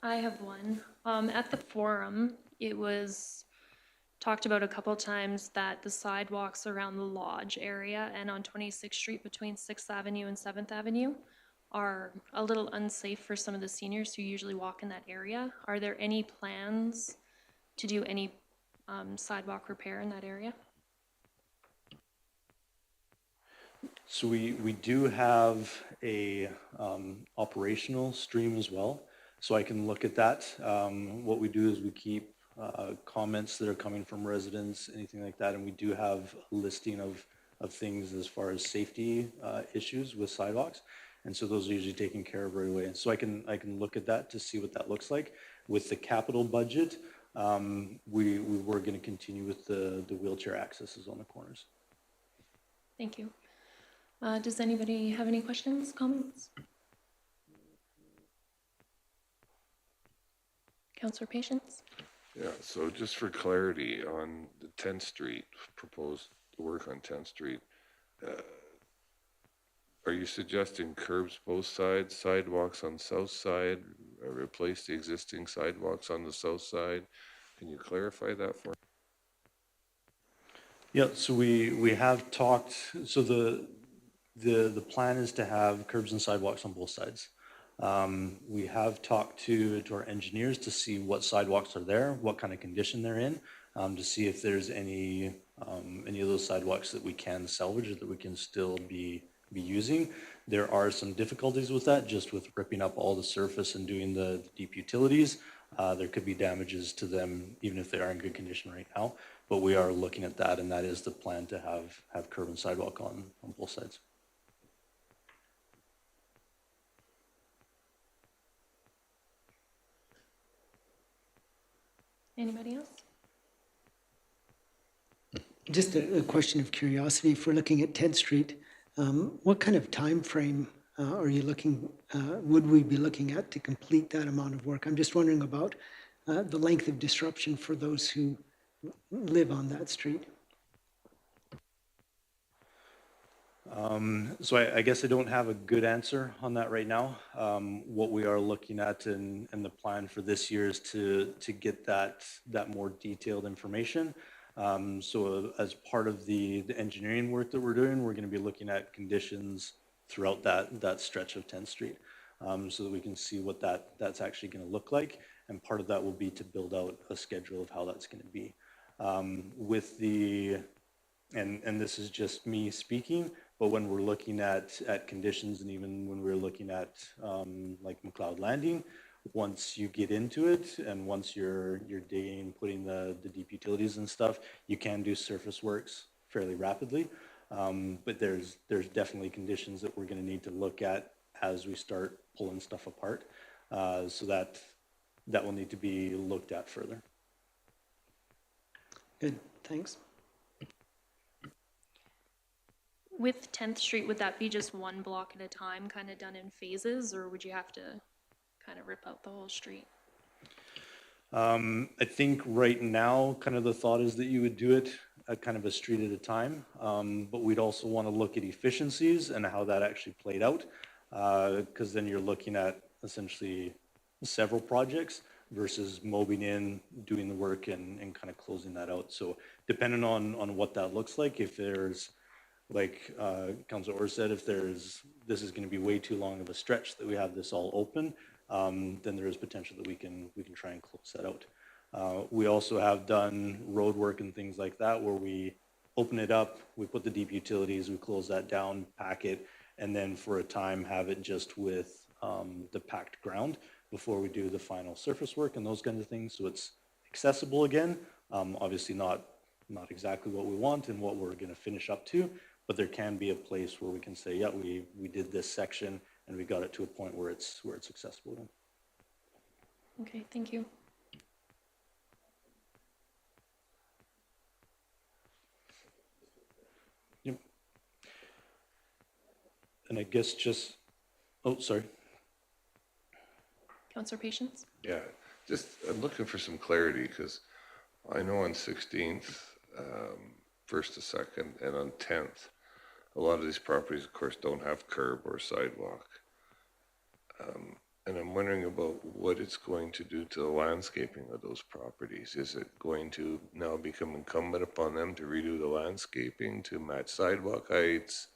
Speaker 1: I have one. At the forum, it was talked about a couple times that the sidewalks around the lodge area and on 26th Street between 6th Avenue and 7th Avenue are a little unsafe for some of the seniors who usually walk in that area. Are there any plans to do any sidewalk repair in that area?
Speaker 7: So we do have a operational stream as well, so I can look at that. What we do is we keep comments that are coming from residents, anything like that, and we do have a listing of things as far as safety issues with sidewalks, and so those are usually taken care of right away. And so I can look at that to see what that looks like. With the capital budget, we were going to continue with the wheelchair accesses on the corners.
Speaker 1: Thank you. Does anybody have any questions, comments? Councillor Patience?
Speaker 6: Yeah, so just for clarity, on the 10th Street, proposed work on 10th Street, are you suggesting curbs both sides, sidewalks on south side, replace the existing sidewalks on the south side? Can you clarify that for me?
Speaker 7: Yeah, so we have talked, so the plan is to have curbs and sidewalks on both sides. We have talked to our engineers to see what sidewalks are there, what kind of condition they're in, to see if there's any of those sidewalks that we can salvage or that we can still be using. There are some difficulties with that, just with ripping up all the surface and doing the deep utilities. There could be damages to them, even if they are in good condition right now. But we are looking at that, and that is the plan, to have curb and sidewalk on both sides.
Speaker 1: Anybody else?
Speaker 3: Just a question of curiosity, if we're looking at 10th Street, what kind of time frame are you looking, would we be looking at to complete that amount of work? I'm just wondering about the length of disruption for those who live on that street.
Speaker 7: So I guess I don't have a good answer on that right now. What we are looking at and the plan for this year is to get that more detailed information. So as part of the engineering work that we're doing, we're going to be looking at conditions throughout that stretch of 10th Street, so that we can see what that's actually going to look like. And part of that will be to build out a schedule of how that's going to be. With the, and this is just me speaking, but when we're looking at conditions, and even when we're looking at like McLeod Landing, once you get into it and once you're digging, putting the deep utilities and stuff, you can do surface works fairly rapidly. But there's definitely conditions that we're going to need to look at as we start pulling stuff apart. So that will need to be looked at further.
Speaker 3: Good, thanks.
Speaker 1: With 10th Street, would that be just one block at a time, kind of done in phases, or would you have to kind of rip out the whole street?
Speaker 7: I think right now, kind of the thought is that you would do it at kind of a street at a time, but we'd also want to look at efficiencies and how that actually played out, because then you're looking at essentially several projects versus mobbing in, doing the work, and kind of closing that out. So depending on what that looks like, if there's, like Councilor Orr said, if this is going to be way too long of a stretch that we have this all open, then there is potential that we can try and close that out. We also have done road work and things like that where we open it up, we put the deep utilities, we close that down, pack it, and then for a time have it just with the packed ground before we do the final surface work and those kinds of things. So it's accessible again. Obviously not exactly what we want and what we're going to finish up to, but there can be a place where we can say, yeah, we did this section and we got it to a point where it's accessible again.
Speaker 1: Okay, thank you.
Speaker 7: Yep. And I guess just, oh, sorry.
Speaker 1: Councillor Patience?
Speaker 6: Yeah, Just, I'm looking for some clarity, because I know on 16th, 1st to 2nd, and on 10th, a lot of these properties, of course, don't have curb or sidewalk. And I'm wondering about what it's going to do to the landscaping of those properties. Is it going to now become incumbent upon them to redo the landscaping to match sidewalk heights,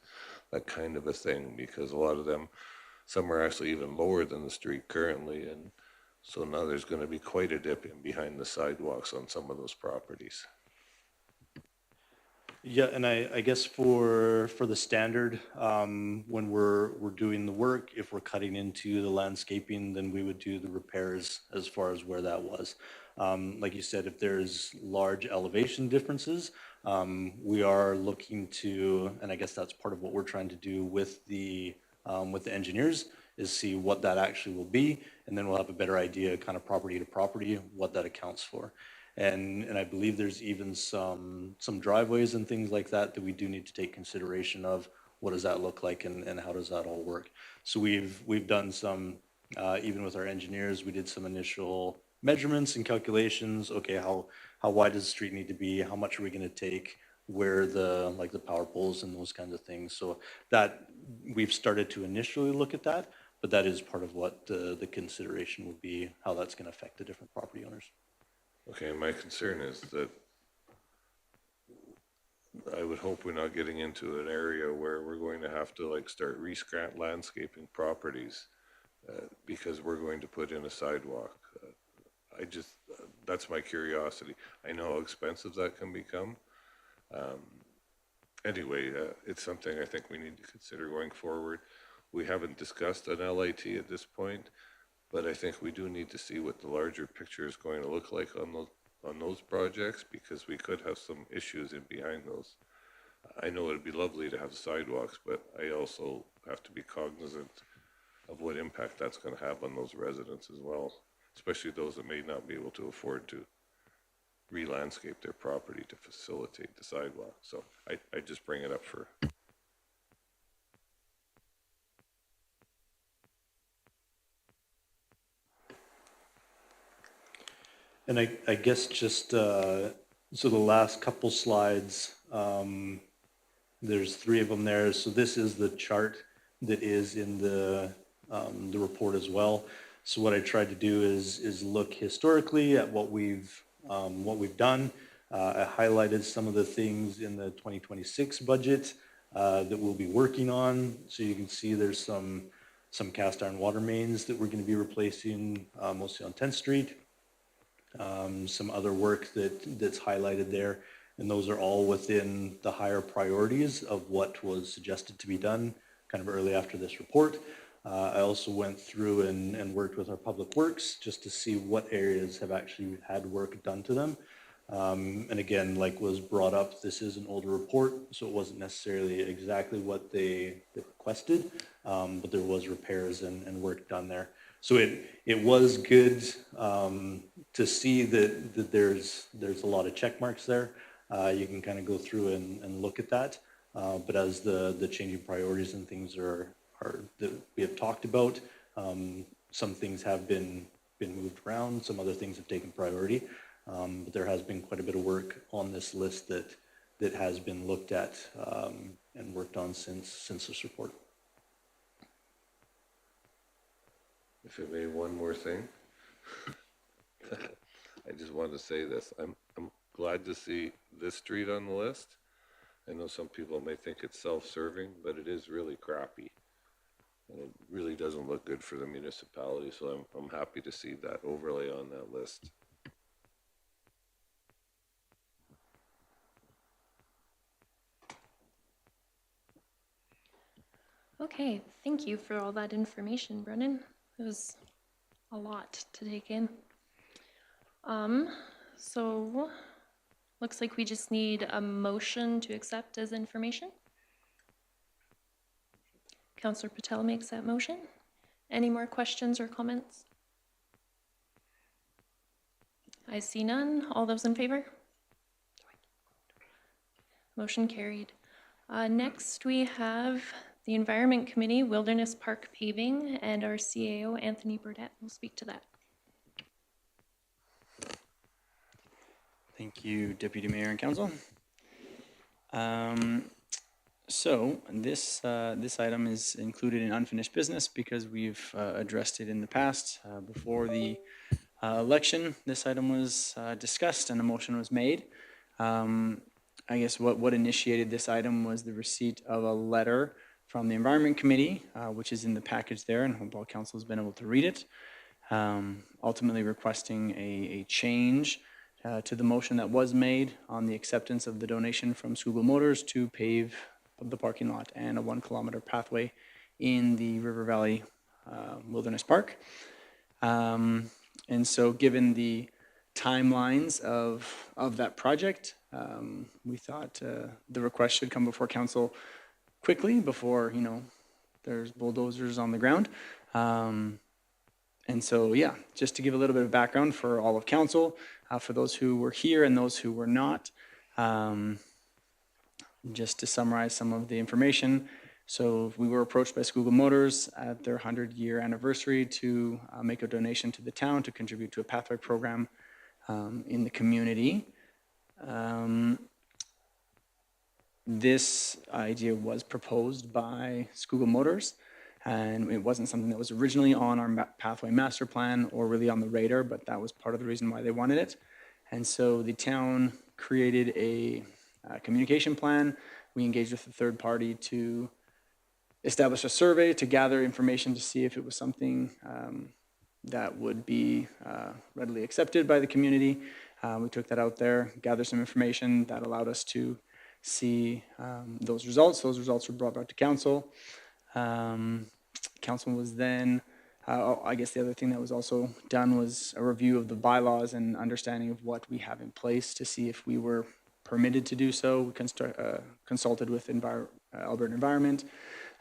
Speaker 6: that kind of a thing? Because a lot of them, some are actually even lower than the street currently, and so now there's going to be quite a dip in behind the sidewalks on some of those properties.
Speaker 7: Yeah, and I guess for the standard, when we're doing the work, if we're cutting into the landscaping, then we would do the repairs as far as where that was. Like you said, if there's large elevation differences, we are looking to, and I guess that's part of what we're trying to do with the engineers, is see what that actually will be, and then we'll have a better idea, kind of property to property, what that accounts for. And I believe there's even some driveways and things like that that we do need to take consideration of. What does that look like, and how does that all work? So we've done some, even with our engineers, we did some initial measurements and calculations. Okay, how wide does the street need to be? How much are we going to take? Where the power poles and those kinds of things. So that we've started to initially look at that, but that is part of what the consideration would be, how that's going to affect the different property owners.
Speaker 6: Okay, my concern is that I would hope we're not getting into an area where we're going to have to like start landscaping properties because we're going to put in a sidewalk. That's my curiosity. I know how expensive that can become. Anyway, it's something I think we need to consider going forward. We haven't discussed an LIT at this point, but I think we do need to see what the larger picture is going to look like on those projects, because we could have some issues in behind those. I know it'd be lovely to have sidewalks, but I also have to be cognizant of what impact that's going to have on those residents as well, especially those that may not be able to afford to re-landscape their property to facilitate the sidewalk. So I just bring it up for.
Speaker 7: And I guess just, so the last couple slides, there's 3 of them there. So this is the chart that is in the report as well. So what I tried to do is look historically at what we've done. I highlighted some of the things in the 2026 budget that we'll be working on. So you can see there's some cast iron water mains that we're going to be replacing, mostly on 10th Street. Some other work that's highlighted there, and those are all within the higher priorities of what was suggested to be done kind of early after this report. I also went through and worked with our public works just to see what areas have actually had work done to them. And again, like was brought up, this is an older report, so it wasn't necessarily exactly what they requested, but there was repairs and work done there. So it was good to see that there's a lot of check marks there. You can kind of go through and look at that. But as the changing priorities and things are that we have talked about, some things have been moved around, some other things have taken priority. But there has been quite a bit of work on this list that has been looked at and worked on since this report.
Speaker 6: If I may, one more thing. I just wanted to say this. I'm glad to see this street on the list. I know some people may think it's self-serving, but it is really crappy. And it really doesn't look good for the municipality, so I'm happy to see that overlay on that list.
Speaker 1: Okay, thank you for all that information, Brennan. It was a lot to take in. So looks like we just need a motion to accept as information. Councillor Patel makes that motion. Any more questions or comments? I see none. All those in favor? Motion carried. Next, we have the Environment Committee, Wilderness Park Paving, and our CAO, Anthony Burdett, will speak to that.
Speaker 8: Thank you, Deputy Mayor and Council. So this item is included in unfinished business because we've addressed it in the past. Before the election, this item was discussed and a motion was made. I guess what initiated this item was the receipt of a letter from the Environment Committee, which is in the package there, and hope all council has been able to read it. Ultimately requesting a change to the motion that was made on the acceptance of the donation from Schuylkill Motors to pave the parking lot and a 1 kilometer pathway in the River Valley Wilderness Park. And so given the timelines of that project, we thought the request should come before council quickly before, you know, there's bulldozers on the ground. And so, yeah, just to give a little bit of background for all of council, for those who were here and those who were not, just to summarize some of the information. So we were approached by Schuylkill Motors at their 100-year anniversary to make a donation to the town to contribute to a pathway program in the community. This idea was proposed by Schuylkill Motors, and it wasn't something that was originally on our pathway master plan or really on the radar, but that was part of the reason why they wanted it. And so the town created a communication plan. We engaged with a third party to establish a survey to gather information to see if it was something that would be readily accepted by the community. We took that out there, gathered some information that allowed us to see those results. Those results were brought back to council. Council was then, I guess the other thing that was also done was a review of the bylaws and understanding of what we have in place to see if we were permitted to do so. We consulted with Alberta Environment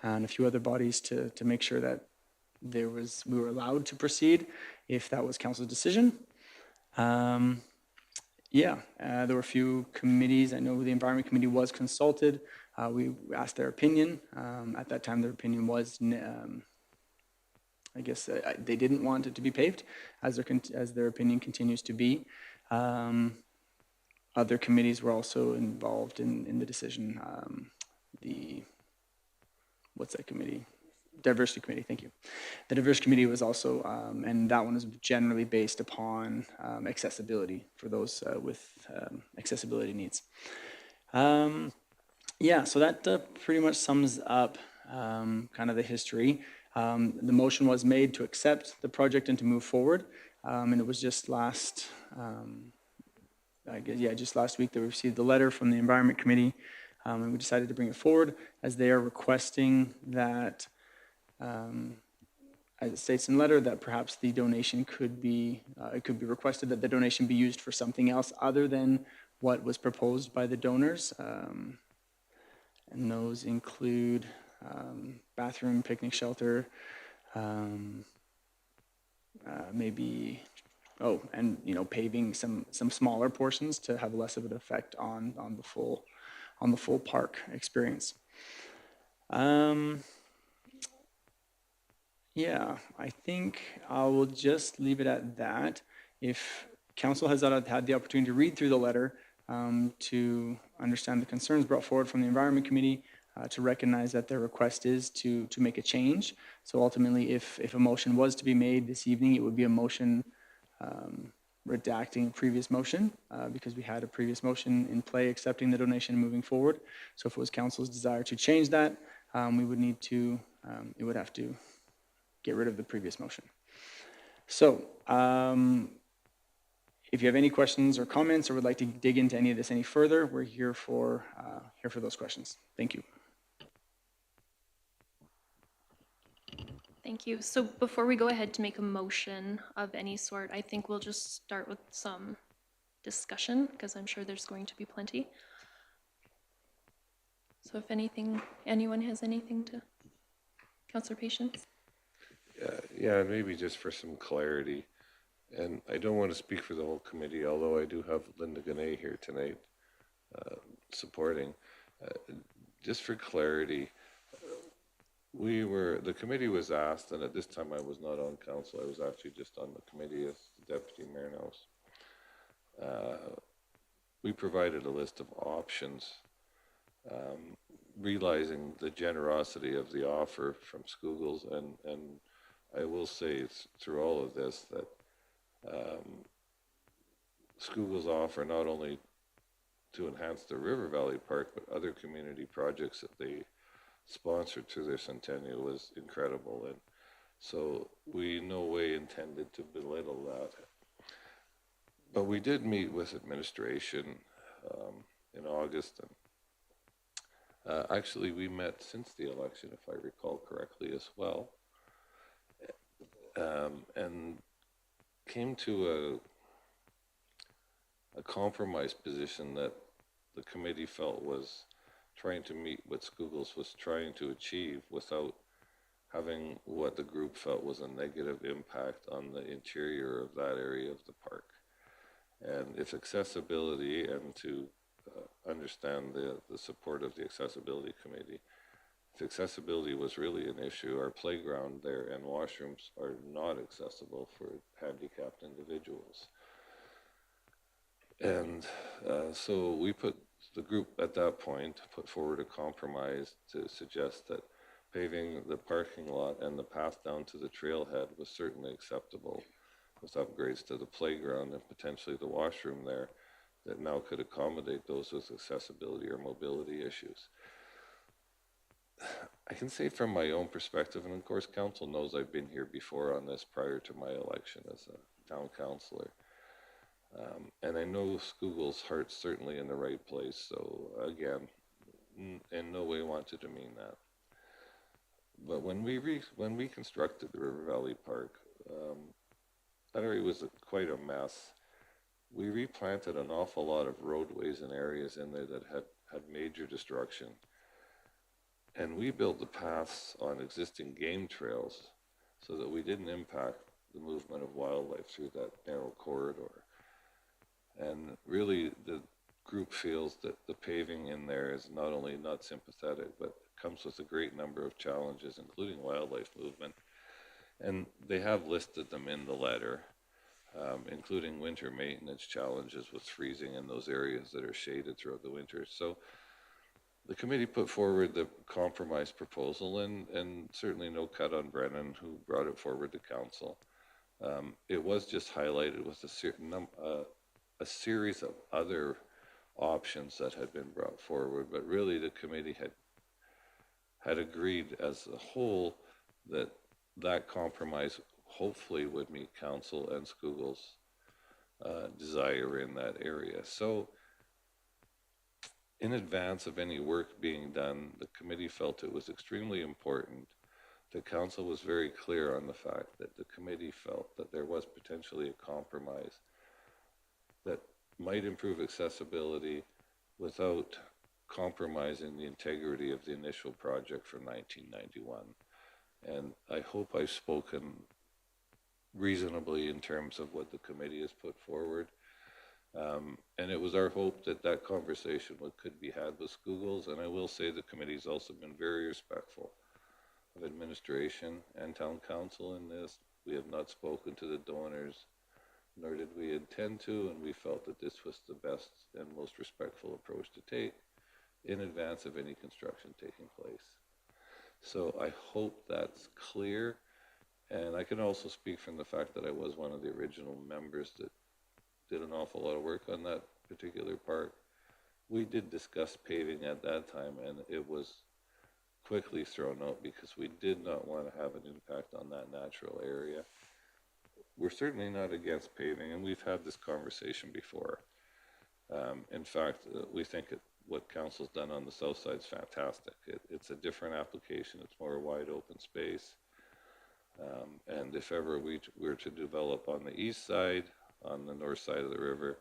Speaker 8: and a few other bodies to make sure that we were allowed to proceed if that was council's decision. There were a few committees. I know the Environment Committee was consulted. We asked their opinion. At that time, their opinion was, I guess they didn't want it to be paved, as their opinion continues to be. Other committees were also involved in the decision. What's that committee? Diversity Committee, thank you. The Diversity Committee was also, and that one is generally based upon accessibility for those with accessibility needs. So that pretty much sums up kind of the history. The motion was made to accept the project and to move forward, and it was just last week that we received the letter from the Environment Committee, and we decided to bring it forward as they are requesting that, as it states in the letter, that perhaps the donation could be requested that the donation be used for something else other than what was proposed by the donors. And those include bathroom, picnic shelter, paving some smaller portions to have less of an effect on the full park experience. I think I will just leave it at that. If council has not had the opportunity to read through the letter, to understand the concerns brought forward from the Environment Committee, to recognize that their request is to make a change. So ultimately, if a motion was to be made this evening, it would be a motion redacting a previous motion, because we had a previous motion in play accepting the donation and moving forward. So if it was council's desire to change that, we would need to, it would have to get rid of the previous motion. So if you have any questions or comments or would like to dig into any of this any further, we're here for those questions. Thank you.
Speaker 1: Thank you. So before we go ahead to make a motion of any sort, I think we'll just start with some discussion, because I'm sure there's going to be plenty. So if anyone has anything to, Councillor Patience?
Speaker 6: Yeah, maybe just for some clarity, and I don't want to speak for the whole committee, although I do have Linda Ganay here tonight supporting. Just for clarity, the committee was asked, and at this time I was not on council, I was actually just on the committee as the deputy mayor knows. we provided a list of options, realizing the generosity of the offer from Skoogles, and I will say through all of this that Skoogles offer not only to enhance the River Valley Park, but other community projects that they sponsored through their centennial was incredible. And so we in no way intended to belittle that. But we did meet with administration in August. And actually, we met since the election, if I recall correctly, as well. And came to a compromise position that the committee felt was trying to meet what Skoogles was trying to achieve without having what the group felt was a negative impact on the interior of that area of the park. And its accessibility, and to understand the support of the accessibility committee, if accessibility was really an issue, our playground there and washrooms are not accessible for handicapped individuals. And so the group at that point put forward a compromise to suggest that paving the parking lot and the path down to the trailhead was certainly acceptable, with upgrades to the playground and potentially the washroom there that now could accommodate those with accessibility or mobility issues. I can say from my own perspective, and of course council knows I've been here before on this prior to my election as a town councillor. And I know Skoogles' heart's certainly in the right place. So again, in no way want to demean that. But when we constructed the River Valley Park, that area was quite a mess. We replanted an awful lot of roadways and areas in there that had major destruction. And we built the paths on existing game trails so that we didn't impact the movement of wildlife through that narrow corridor. And really, the group feels that the paving in there is not only not sympathetic, but comes with a great number of challenges, including wildlife movement. And they have listed them in the letter, including winter maintenance challenges with freezing in those areas that are shaded throughout the winter. So the committee put forward the compromise proposal, and certainly no cut on Brennan, who brought it forward to council. It was just highlighted with a series of other options that had been brought forward, but really the committee had agreed as a whole that compromise hopefully would meet council and Skoogles' desire in that area. So in advance of any work being done, the committee felt it was extremely important that council was very clear on the fact that the committee felt that there was potentially a compromise that might improve accessibility without compromising the integrity of the initial project from 1991. And I hope I've spoken reasonably in terms of what the committee has put forward. And it was our hope that that conversation could be had with Skoogles. And I will say the committee's also been very respectful of administration and town council in this. We have not spoken to the donors, nor did we intend to, and we felt that this was the best and most respectful approach to take in advance of any construction taking place. So I hope that's clear. And I can also speak from the fact that I was one of the original members that did an awful lot of work on that particular park. We did discuss paving at that time, and it was quickly thrown out because we did not want to have an impact on that natural area. We're certainly not against paving, and we've had this conversation before. In fact, we think what council's done on the south side is fantastic. It's a different application. It's more wide open space. And if ever we were to develop on the east side, on the north side of the river,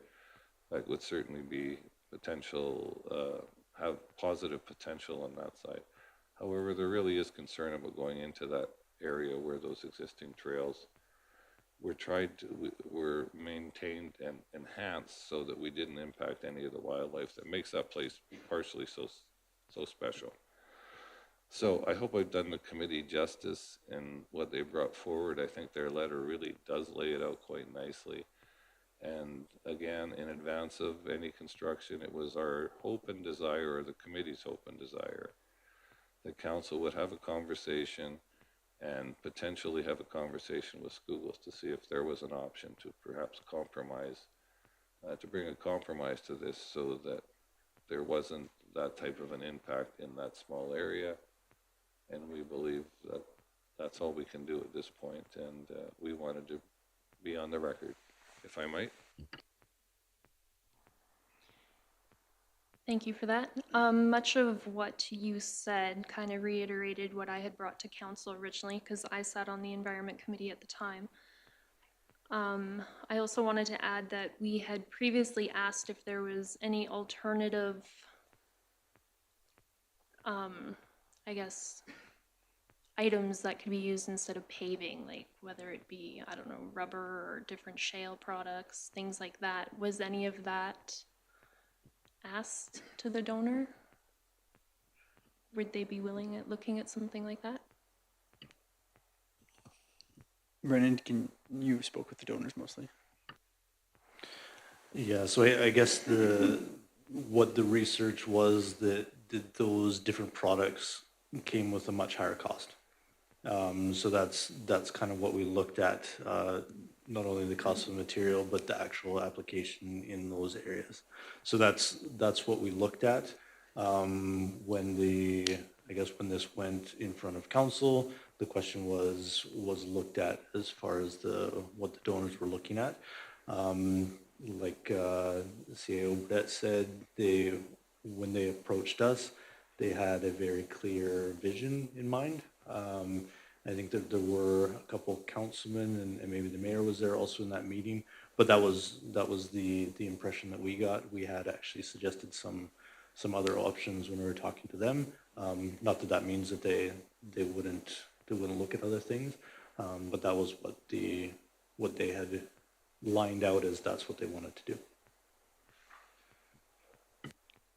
Speaker 6: that would certainly be potential, have positive potential on that side. However, there really is concern about going into that area where those existing trails were maintained and enhanced so that we didn't impact any of the wildlife that makes that place partially so special. So I hope I've done the committee justice in what they brought forward. I think their letter really does lay it out quite nicely. And again, in advance of any construction, it was our hope and desire, or the committee's hope and desire, that council would have a conversation and potentially have a conversation with schools to see if there was an option to perhaps compromise, to bring a compromise to this so that there wasn't that type of an impact in that small area. And we believe that that's all we can do at this point, and we wanted to be on the record, if I might.
Speaker 1: Thank you for that. Much of what you said kind of reiterated what I had brought to council originally, because I sat on the environment committee at the time. I also wanted to add that we had previously asked if there was any alternative, I guess, items that could be used instead of paving, like whether it be, I don't know, rubber or different shale products, things like that. Was any of that asked to the donor? Would they be willing at looking at something like that?
Speaker 8: Brennan, you spoke with the donors mostly?
Speaker 7: Yeah, so I guess what the research was that those different products came with a much higher cost. So that's kind of what we looked at, not only the cost of the material, but the actual application in those areas. So that's what we looked at. When when this went in front of council, the question was looked at as far as what the donors were looking at. Like CAO Brett said, when they approached us, they had a very clear vision in mind. I think that there were a couple of councilmen and maybe the mayor was there also in that meeting, but that was the impression that we got. We had actually suggested some other options when we were talking to them. Not that means that they wouldn't look at other things, but that was what they had lined out as that's what they wanted to do.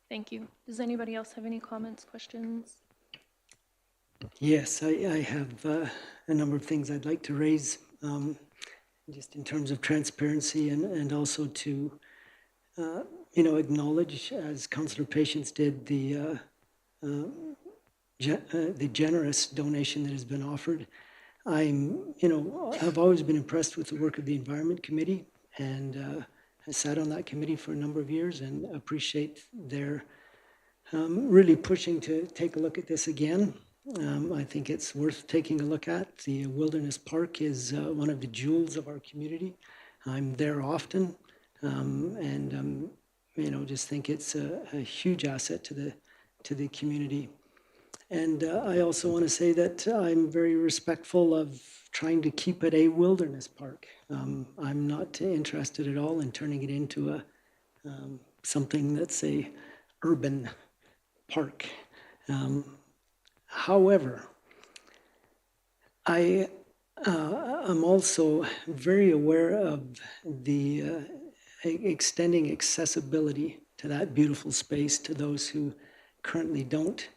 Speaker 1: Thank you. Does anybody else have any comments, questions?
Speaker 3: Yes, I have a number of things I'd like to raise, just in terms of transparency and also to, acknowledge, as Councillor Patience did, the generous donation that has been offered. I've always been impressed with the work of the Environment Committee, and I sat on that committee for a number of years and appreciate their really pushing to take a look at this again. I think it's worth taking a look at. The Wilderness Park is one of the jewels of our community. I'm there often, and just think it's a huge asset to the community. And I also want to say that I'm very respectful of trying to keep it a wilderness park. I'm not interested at all in turning it into something that's a urban park. However, I'm also very aware of the extending accessibility to that beautiful space to those who currently don't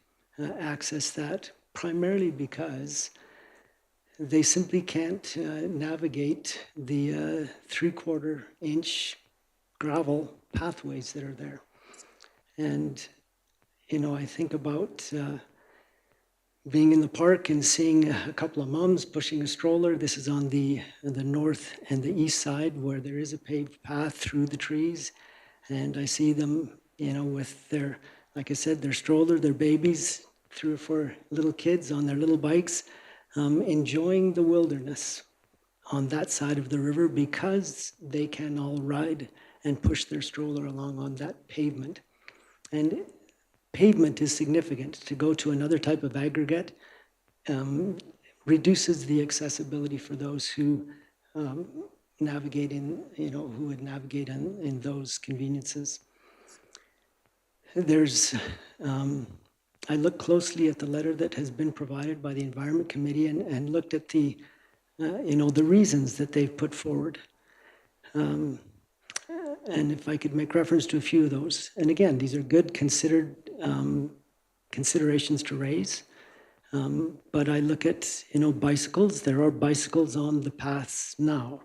Speaker 3: access that, primarily because they simply can't navigate the 3/4 inch gravel pathways that are there. And, I think about being in the park and seeing a couple of moms pushing a stroller. This is on the north and the east side where there is a paved path through the trees. And I see them, with their, like I said, their stroller, their babies, 3 or 4 little kids on their little bikes, enjoying the wilderness on that side of the river because they can all ride and push their stroller along on that pavement. And pavement is significant. To go to another type of aggregate reduces the accessibility for those who navigate in, who would navigate in those conveniences. There's, I looked closely at the letter that has been provided by the Environment Committee and looked at the, the reasons that they've put forward. And if I could make reference to a few of those. And again, these are good considered considerations to raise. But I look at, bicycles. There are bicycles on the paths now.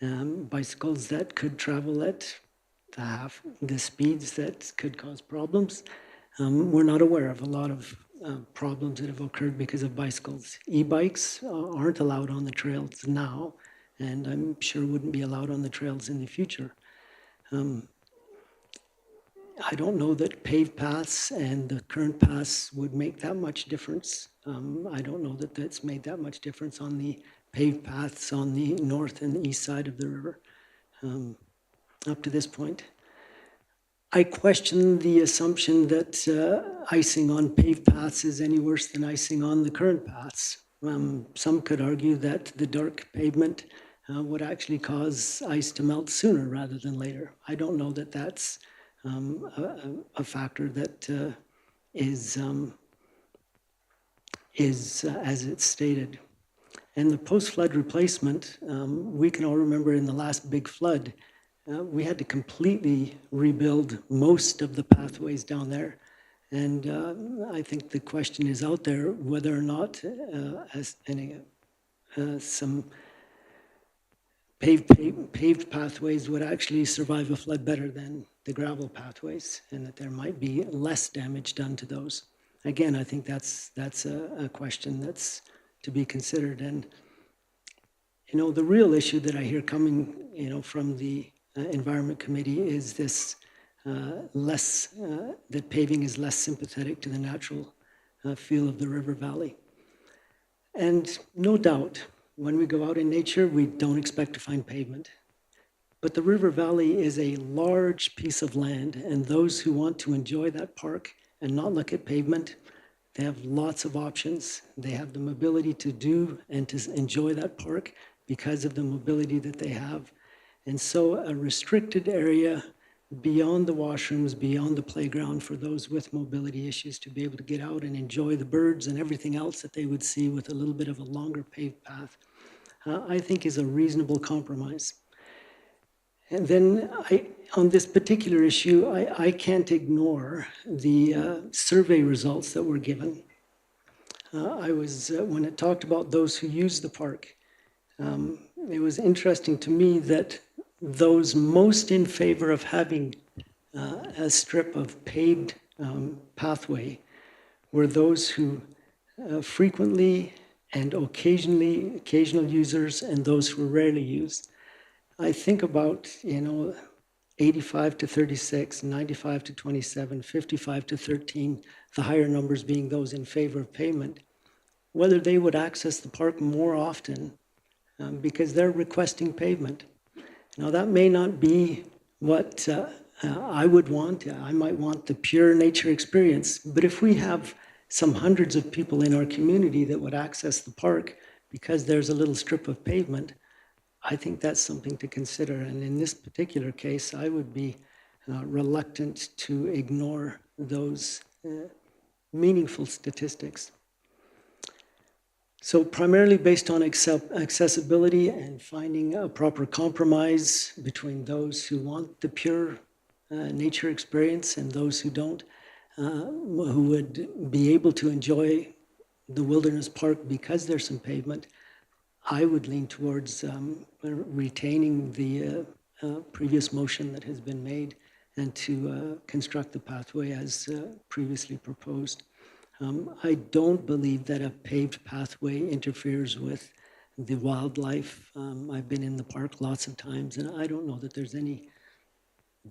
Speaker 3: bicycles that could travel at half the speeds that could cause problems. We're not aware of a lot of problems that have occurred because of bicycles. E-bikes aren't allowed on the trails now, and I'm sure wouldn't be allowed on the trails in the future. I don't know that paved paths and the current paths would make that much difference. I don't know that that's made that much difference on the paved paths on the north and east side of the river up to this point. I question the assumption that icing on paved paths is any worse than icing on the current paths. Some could argue that the dark pavement would actually cause ice to melt sooner rather than later. I don't know that that's a factor that is as it's stated. And the post-flood replacement, we can all remember in the last big flood, we had to completely rebuild most of the pathways down there. And I think the question is out there whether or not some paved pathways would actually survive a flood better than the gravel pathways, and that there might be less damage done to those. Again, I think that's a question that's to be considered. And the real issue that I hear coming from the Environment Committee is this that paving is less sympathetic to the natural feel of the river valley. And no doubt, when we go out in nature, we don't expect to find pavement. But the river valley is a large piece of land, and those who want to enjoy that park and not look at pavement, they have lots of options. They have the mobility to do and to enjoy that park because of the mobility that they have. And so a restricted area beyond the washrooms, beyond the playground for those with mobility issues to be able to get out and enjoy the birds and everything else that they would see with a little bit of a longer paved path, I think is a reasonable compromise. And then on this particular issue, I can't ignore the survey results that were given. When it talked about those who use the park, it was interesting to me that those most in favor of having a strip of paved pathway were those who frequently and occasional users and those who rarely use. I think about, 85 to 36, 95 to 27, 55 to 13, the higher numbers being those in favor of pavement, whether they would access the park more often because they're requesting pavement. Now, that may not be what I would want. I might want the pure nature experience. But if we have some hundreds of people in our community that would access the park because there's a little strip of pavement, I think that's something to consider. And in this particular case, I would be reluctant to ignore those meaningful statistics. So primarily based on accessibility and finding a proper compromise between those who want the pure nature experience and those who don't, who would be able to enjoy the wilderness park because there's some pavement, I would lean towards retaining the previous motion that has been made and to construct the pathway as previously proposed. I don't believe that a paved pathway interferes with the wildlife. I've been in the park lots of times, and I don't know that there's any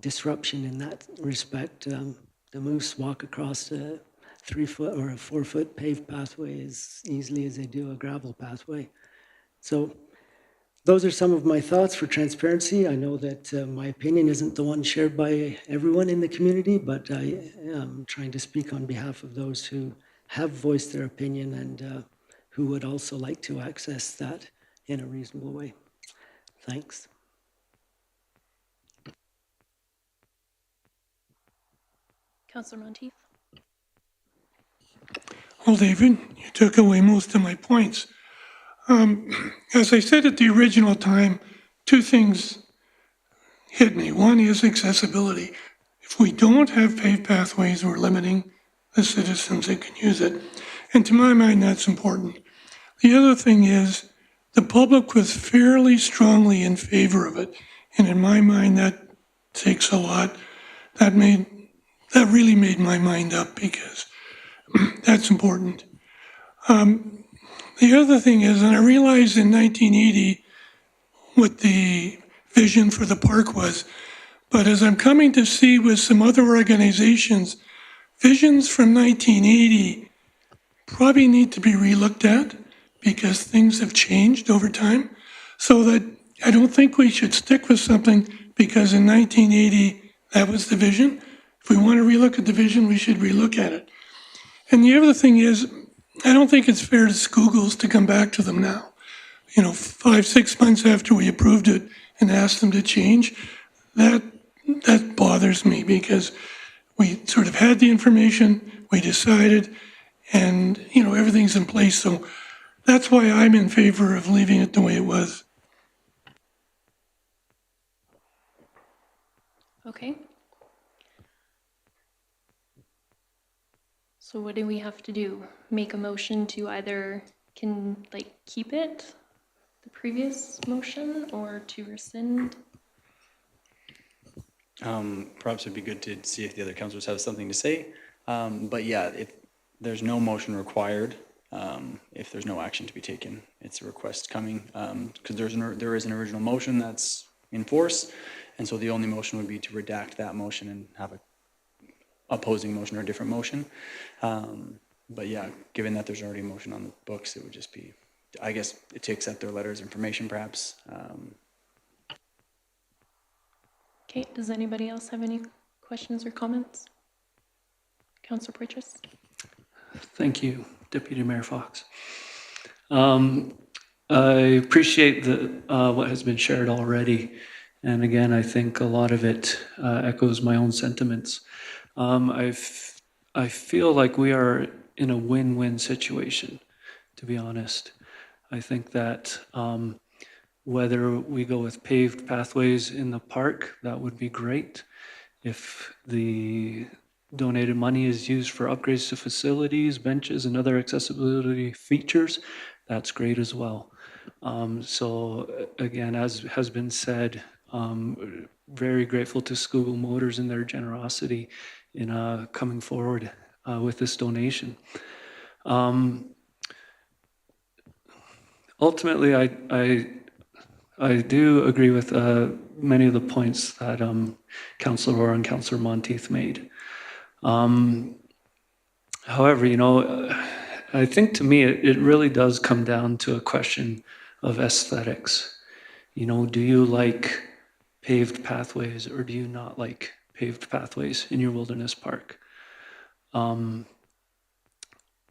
Speaker 3: disruption in that respect. The moose walk across a 3-foot or a 4-foot paved pathway as easily as they do a gravel pathway. So those are some of my thoughts for transparency. I know that my opinion isn't the one shared by everyone in the community, but I am trying to speak on behalf of those who have voiced their opinion and who would also like to access that in a reasonable way. Thanks.
Speaker 1: Councillor Monteith?
Speaker 5: Well, David, you took away most of my points. As I said at the original time, two things hit me. One is accessibility. If we don't have paved pathways, we're limiting the citizens that can use it. And to my mind, that's important. The other thing is the public was fairly strongly in favor of it. And in my mind, that takes a lot. That really made my mind up because that's important. The other thing is, and I realized in 1980 what the vision for the park was, but as I'm coming to see with some other organizations, visions from 1980 probably need to be relooked at because things have changed over time. So that I don't think we should stick with something because in 1980 that was the vision. If we want to relook at the vision, we should relook at it. And the other thing is, I don't think it's fair to Skoogles to come back to them now. 5, 6 months after we approved it and asked them to change, that bothers me because we sort of had the information, we decided, and everything's in place. So that's why I'm in favor of leaving it the way it was.
Speaker 1: Okay. So what do we have to do? Make a motion to either keep it, the previous motion, or to rescind?
Speaker 8: Perhaps it'd be good to see if the other councilors have something to say. But yeah, if there's no motion required, if there's no action to be taken, it's a request coming, because there is an original motion that's in force. And so the only motion would be to redact that motion and have a opposing motion or a different motion. But yeah, given that there's already a motion on the books, it would just be, I guess, to accept their letters of information perhaps.
Speaker 1: Okay, does anybody else have any questions or comments? Councillor Poitras?
Speaker 2: Thank you, Deputy Mayor Fox. I appreciate what has been shared already. And again, I think a lot of it echoes my own sentiments. I feel like we are in a win-win situation, to be honest. I think that whether we go with paved pathways in the park, that would be great. If the donated money is used for upgrades to facilities, benches, and other accessibility features, that's great as well. So again, as has been said, very grateful to Skoogel Motors and their generosity in coming forward with this donation. Ultimately, I do agree with many of the points that Councillor Rohr and Councillor Monteith made. However, I think to me it really does come down to a question of aesthetics. Do you like paved pathways or do you not like paved pathways in your wilderness park?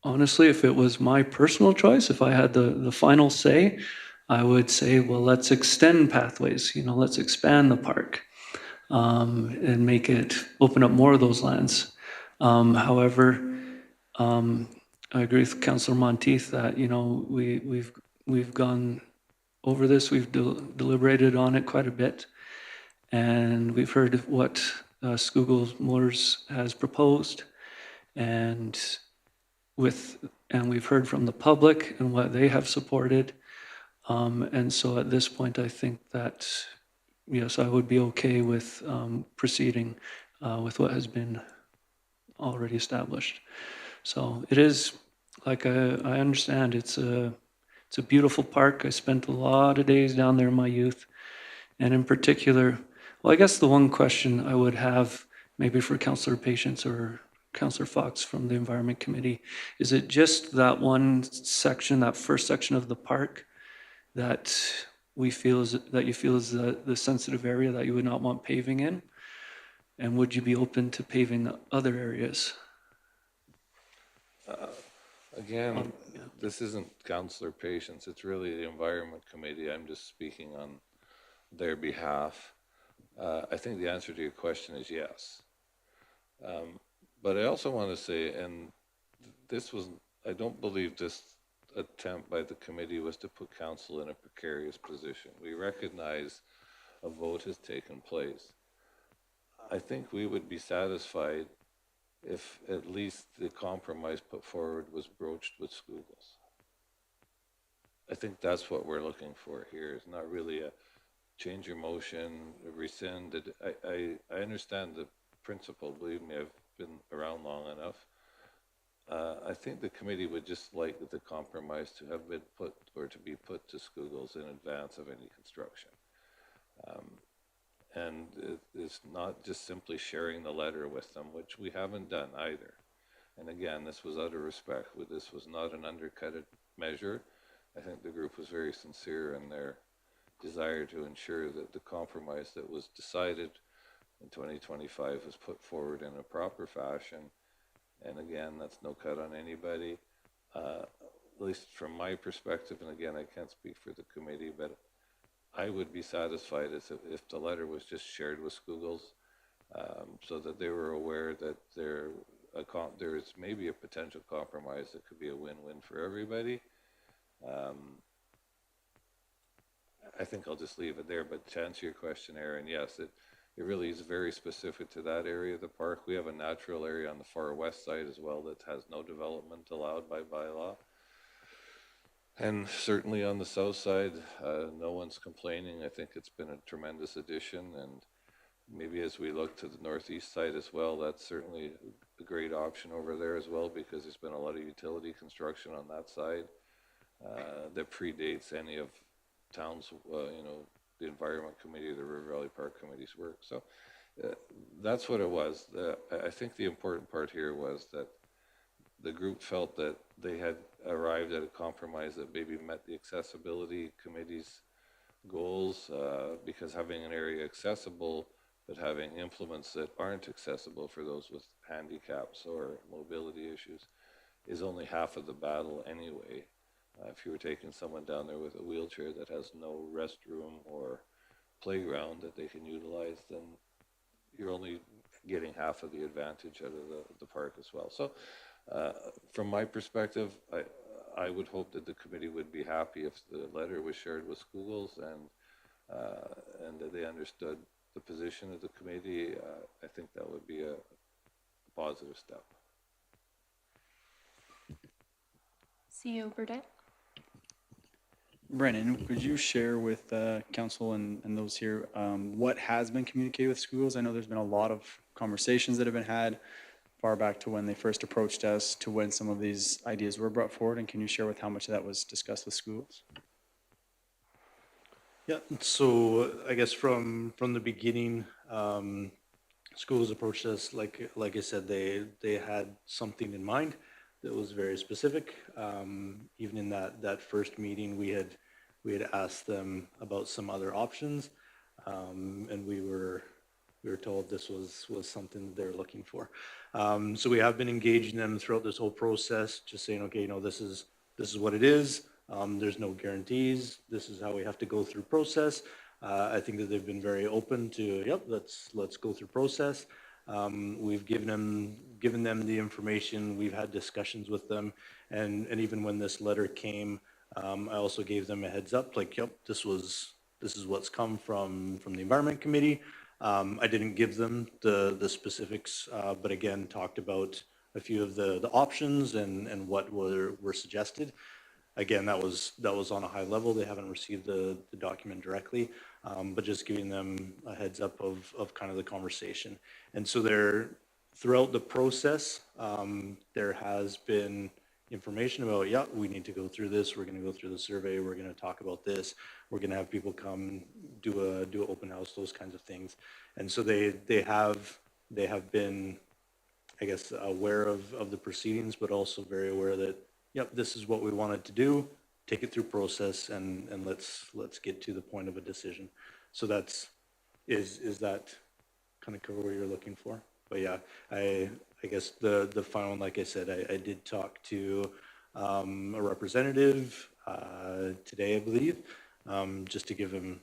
Speaker 2: Honestly, if it was my personal choice, if I had the final say, I would say, well, let's extend pathways, let's expand the park and make it, open up more of those lands. However, I agree with Councillor Monteith that, we've gone over this, we've deliberated on it quite a bit, and we've heard what Skoogel Motors has proposed, and we've heard from the public and what they have supported. And so at this point, I think that, yes, I would be okay with proceeding with what has been already established. So it is, like I understand, it's a beautiful park. I spent a lot of days down there in my youth. And in particular, well, I guess the one question I would have maybe for Councillor Patience or Councillor Fox from the Environment Committee, is it just that one section, that first section of the park that you feel is the sensitive area that you would not want paving in? And would you be open to paving other areas?
Speaker 6: Again, this isn't Councillor Patience, it's really the Environment Committee. I'm just speaking on their behalf. I think the answer to your question is yes. But I also want to say, and I don't believe this attempt by the committee was to put council in a precarious position. We recognize a vote has taken place. I think we would be satisfied if at least the compromise put forward was broached with Skoogles. I think that's what we're looking for here, is not really a change your motion, rescind it. I understand the principle, believe me, I've been around long enough. I think the committee would just like the compromise to have been put, or to be put to Skoogles in advance of any construction. And it's not just simply sharing the letter with them, which we haven't done either. And again, this was out of respect. This was not an undercut measure. I think the group was very sincere in their desire to ensure that the compromise that was decided in 2025 was put forward in a proper fashion. And again, that's no cut on anybody. At least from my perspective, and again, I can't speak for the committee, but I would be satisfied if the letter was just shared with Skoogles, so that they were aware that there is maybe a potential compromise that could be a win-win for everybody. I think I'll just leave it there, but to answer your question, Aaron, yes, it really is very specific to that area of the park. We have a natural area on the far west side as well that has no development allowed by bylaw. And certainly on the south side, no one's complaining. I think it's been a tremendous addition, and maybe as we look to the northeast side as well, that's certainly a great option over there as well, because there's been a lot of utility construction on that side that predates any of town's, the Environment Committee, the River Valley Park Committee's work. So that's what it was. I think the important part here was that the group felt that they had arrived at a compromise that maybe met the accessibility committee's goals, because having an area accessible but having implements that aren't accessible for those with handicaps or mobility issues is only half of the battle anyway. If you were taking someone down there with a wheelchair that has no restroom or playground that they can utilize, then you're only getting half of the advantage out of the park as well. So from my perspective, I would hope that the committee would be happy if the letter was shared with Skoogles and that they understood the position of the committee. I think that would be a positive step.
Speaker 1: CEO Burdette?
Speaker 8: Brennan, could you share with council and those here what has been communicated with schools? I know there's been a lot of conversations that have been had far back to when they first approached us to when some of these ideas were brought forward, and can you share with how much of that was discussed with schools?
Speaker 7: Yeah, so I guess from the beginning, schools approached us, like I said, they had something in mind that was very specific. Even in that first meeting, we had asked them about some other options, and we were told this was something that they're looking for. So we have been engaging them throughout this whole process, just saying, okay, this is what it is. There's no guarantees. This is how we have to go through process. I think that they've been very open to, yep, let's go through process. We've given them the information. We've had discussions with them, and even when this letter came, I also gave them a heads up, like, yep, this is what's come from the Environment Committee. I didn't give them the specifics, but again, talked about a few of the options and what were suggested. Again, that was on a high level. They haven't received the document directly, but just giving them a heads up of kind of the conversation. And so throughout the process, there has been information about, yeah, we need to go through this. We're going to go through the survey. We're going to talk about this. We're going to have people come do an open house, those kinds of things. And so they have been, I guess, aware of the proceedings, but also very aware that, yep, this is what we wanted to do. Take it through process and let's get to the point of a decision. So is that kind of cover what you're looking for? But yeah, I guess the final one, like I said, I did talk to a representative today, I believe, just to give him,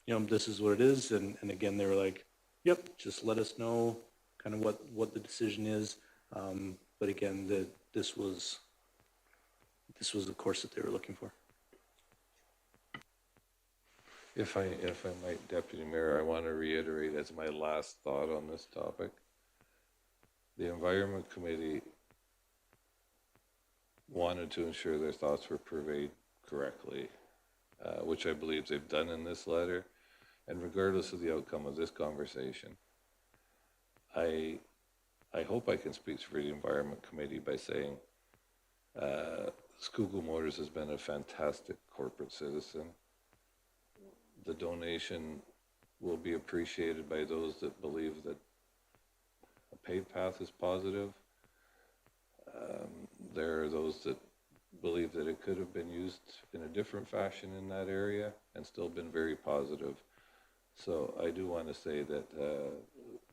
Speaker 7: this is what it is. And again, they were like, yep, just let us know kind of what the decision is. But again, this was the course that they were looking for.
Speaker 6: If I might, Deputy Mayor, I want to reiterate as my last thought on this topic. The Environment Committee wanted to ensure their thoughts were purveyed correctly which I believe they've done in this letter. And regardless of the outcome of this conversation, I hope I can speak for the Environment Committee by saying Schuylkill Motors has been a fantastic corporate citizen. The donation will be appreciated by those that believe that a paved path is positive. There are those that believe that it could have been used in a different fashion in that area and still been very positive. So I do want to say that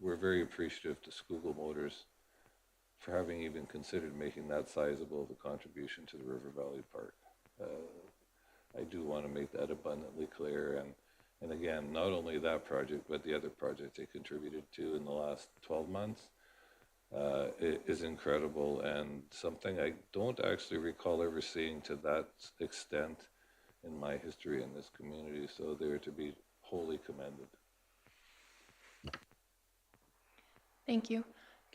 Speaker 6: we're very appreciative to Schuylkill Motors for having even considered making that sizable of a contribution to the River Valley Park. I do want to make that abundantly clear. And again, not only that project, but the other project they contributed to in the last 12 months is incredible, and something I don't actually recall ever seeing to that extent in my history in this community. So they're to be wholly commended.
Speaker 1: Thank you.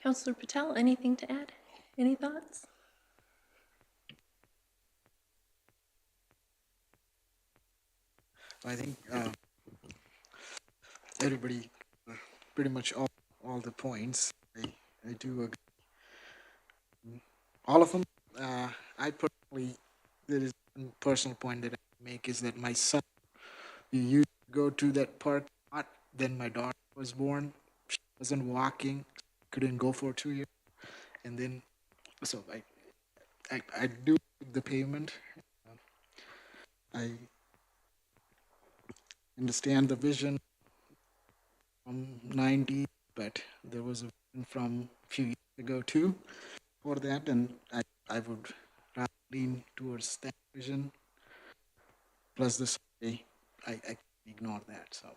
Speaker 1: Councillor Patel, anything to add? Any thoughts?
Speaker 9: I think everybody, pretty much all the points, I do agree. All of them. I personally, there is one personal point that I make is that my son, he used to go to that park a lot. Then my daughter was born. She wasn't walking, couldn't go for 2 years, and then so I do the payment. I understand the vision from 90, but there was a vision from a few years ago too for that, and I would rather lean towards that vision. Plus the survey, I ignore that. So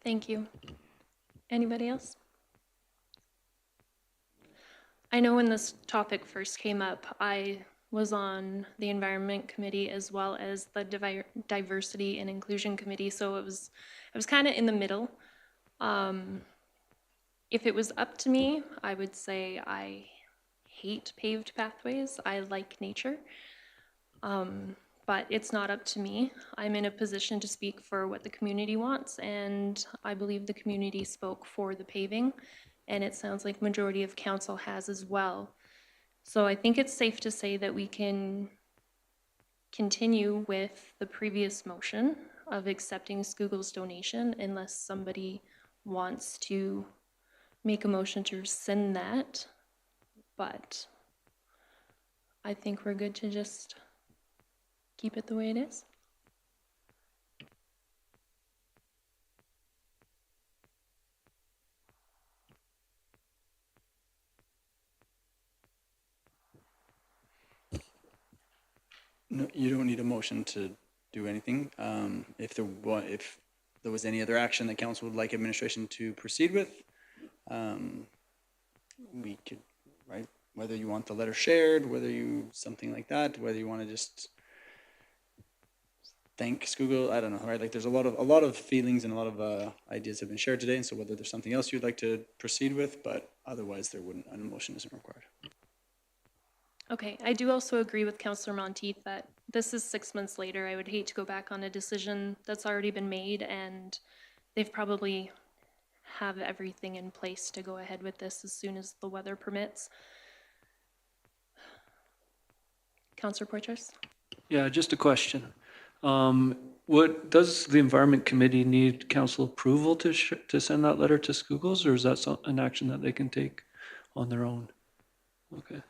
Speaker 1: Thank you. Anybody else? I know when this topic first came up, I was on the Environment Committee as well as the Diversity and Inclusion Committee, so I was kind of in the middle. If it was up to me, I would say I hate paved pathways. I like nature. But it's not up to me. I'm in a position to speak for what the community wants, and I believe the community spoke for the paving, and it sounds like majority of council has as well. So I think it's safe to say that we can continue with the previous motion of accepting Schuylkill's donation unless somebody wants to make a motion to rescind that. But I think we're good to just keep it the way it is.
Speaker 8: No, you don't need a motion to do anything. If there was any other action that council would like administration to proceed with, we could, right? Whether you want the letter shared, whether you, something like that, whether you want to just thank Schuylkill, I don't know, right? Like there's a lot of feelings and a lot of ideas have been shared today, and so whether there's something else you'd like to proceed with, but otherwise there wouldn't, a motion isn't required.
Speaker 1: Okay, I do also agree with Councillor Monteith that this is 6 months later. I would hate to go back on a decision that's already been made, and they've probably have everything in place to go ahead with this as soon as the weather permits. Councillor Poitras?
Speaker 2: Yeah, just a question. What does the Environment Committee need council approval to send that letter to Schuylkill's, or is that an action that they can take on their own? Okay.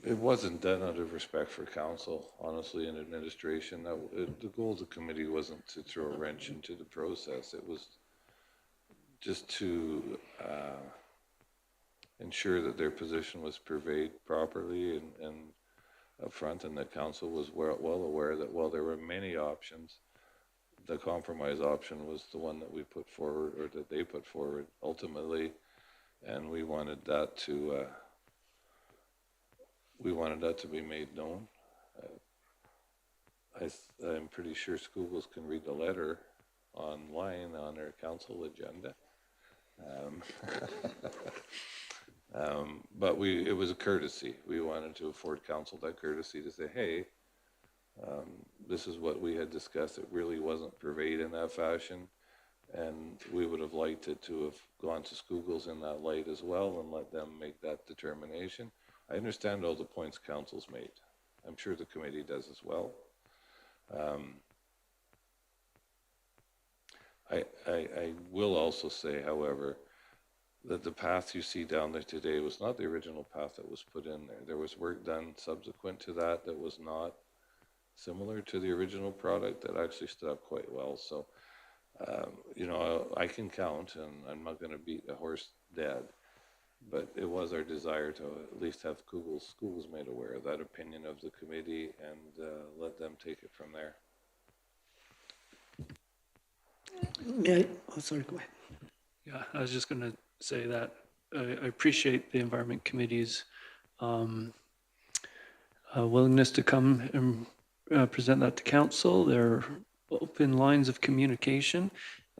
Speaker 6: It wasn't done out of respect for council, honestly, and administration. The goal of the committee wasn't to throw a wrench into the process. It was just to ensure that their position was purveyed properly and up front, and the council was well aware that while there were many options, the compromise option was the one that we put forward, or that they put forward ultimately, and we wanted that to be made known. I'm pretty sure schools can read the letter online on their council agenda. But it was a courtesy. We wanted to afford council that courtesy to say, hey, this is what we had discussed. It really wasn't purveyed in that fashion. And we would have liked it to have gone to Skoogles in that light as well and let them make that determination. I understand all the points council's made. I'm sure the committee does as well. I will also say, however, that the path you see down there today was not the original path that was put in there. There was work done subsequent to that that was not similar to the original product that actually stood up quite well. So, you know, I can count, and I'm not going to beat a horse dead, but it was our desire to at least have Skoogles made aware of that opinion of the committee and let them take it from there.
Speaker 3: Oh, sorry, go ahead.
Speaker 2: Yeah, I was just going to say that I appreciate the Environment Committee's willingness to come and present that to council. They're open lines of communication,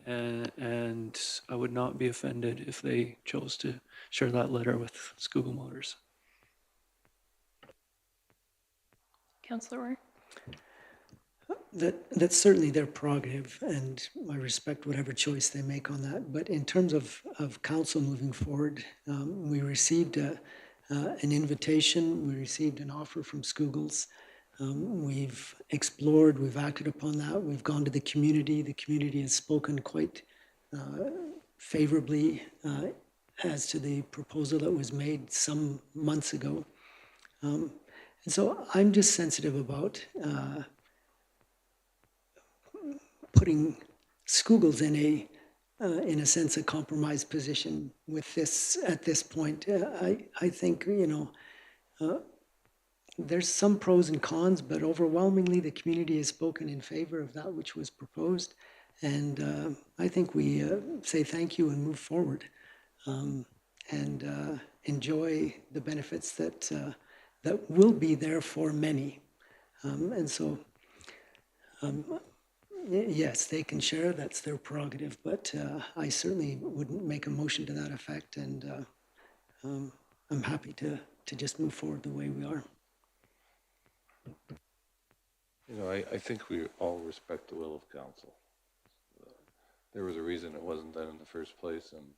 Speaker 2: and I would not be offended if they chose to share that letter with Skoogles Motors.
Speaker 1: Councillor Orr?
Speaker 3: That's certainly their prerogative, and I respect whatever choice they make on that. But in terms of council moving forward, we received an invitation, we received an offer from Skoogles. We've explored, we've acted upon that, we've gone to the community. The community has spoken quite favorably as to the proposal that was made some months ago. And so I'm just sensitive about putting Skoogles in a sense, a compromised position with this at this point. I think, you know, there's some pros and cons, but overwhelmingly the community has spoken in favor of that which was proposed. And I think we say thank you and move forward and enjoy the benefits that will be there for many. And so, yes, they can share, that's their prerogative, but I certainly wouldn't make a motion to that effect, and I'm happy to just move forward the way we are.
Speaker 6: You know, I think we all respect the will of council. There was a reason it wasn't done in the first place, and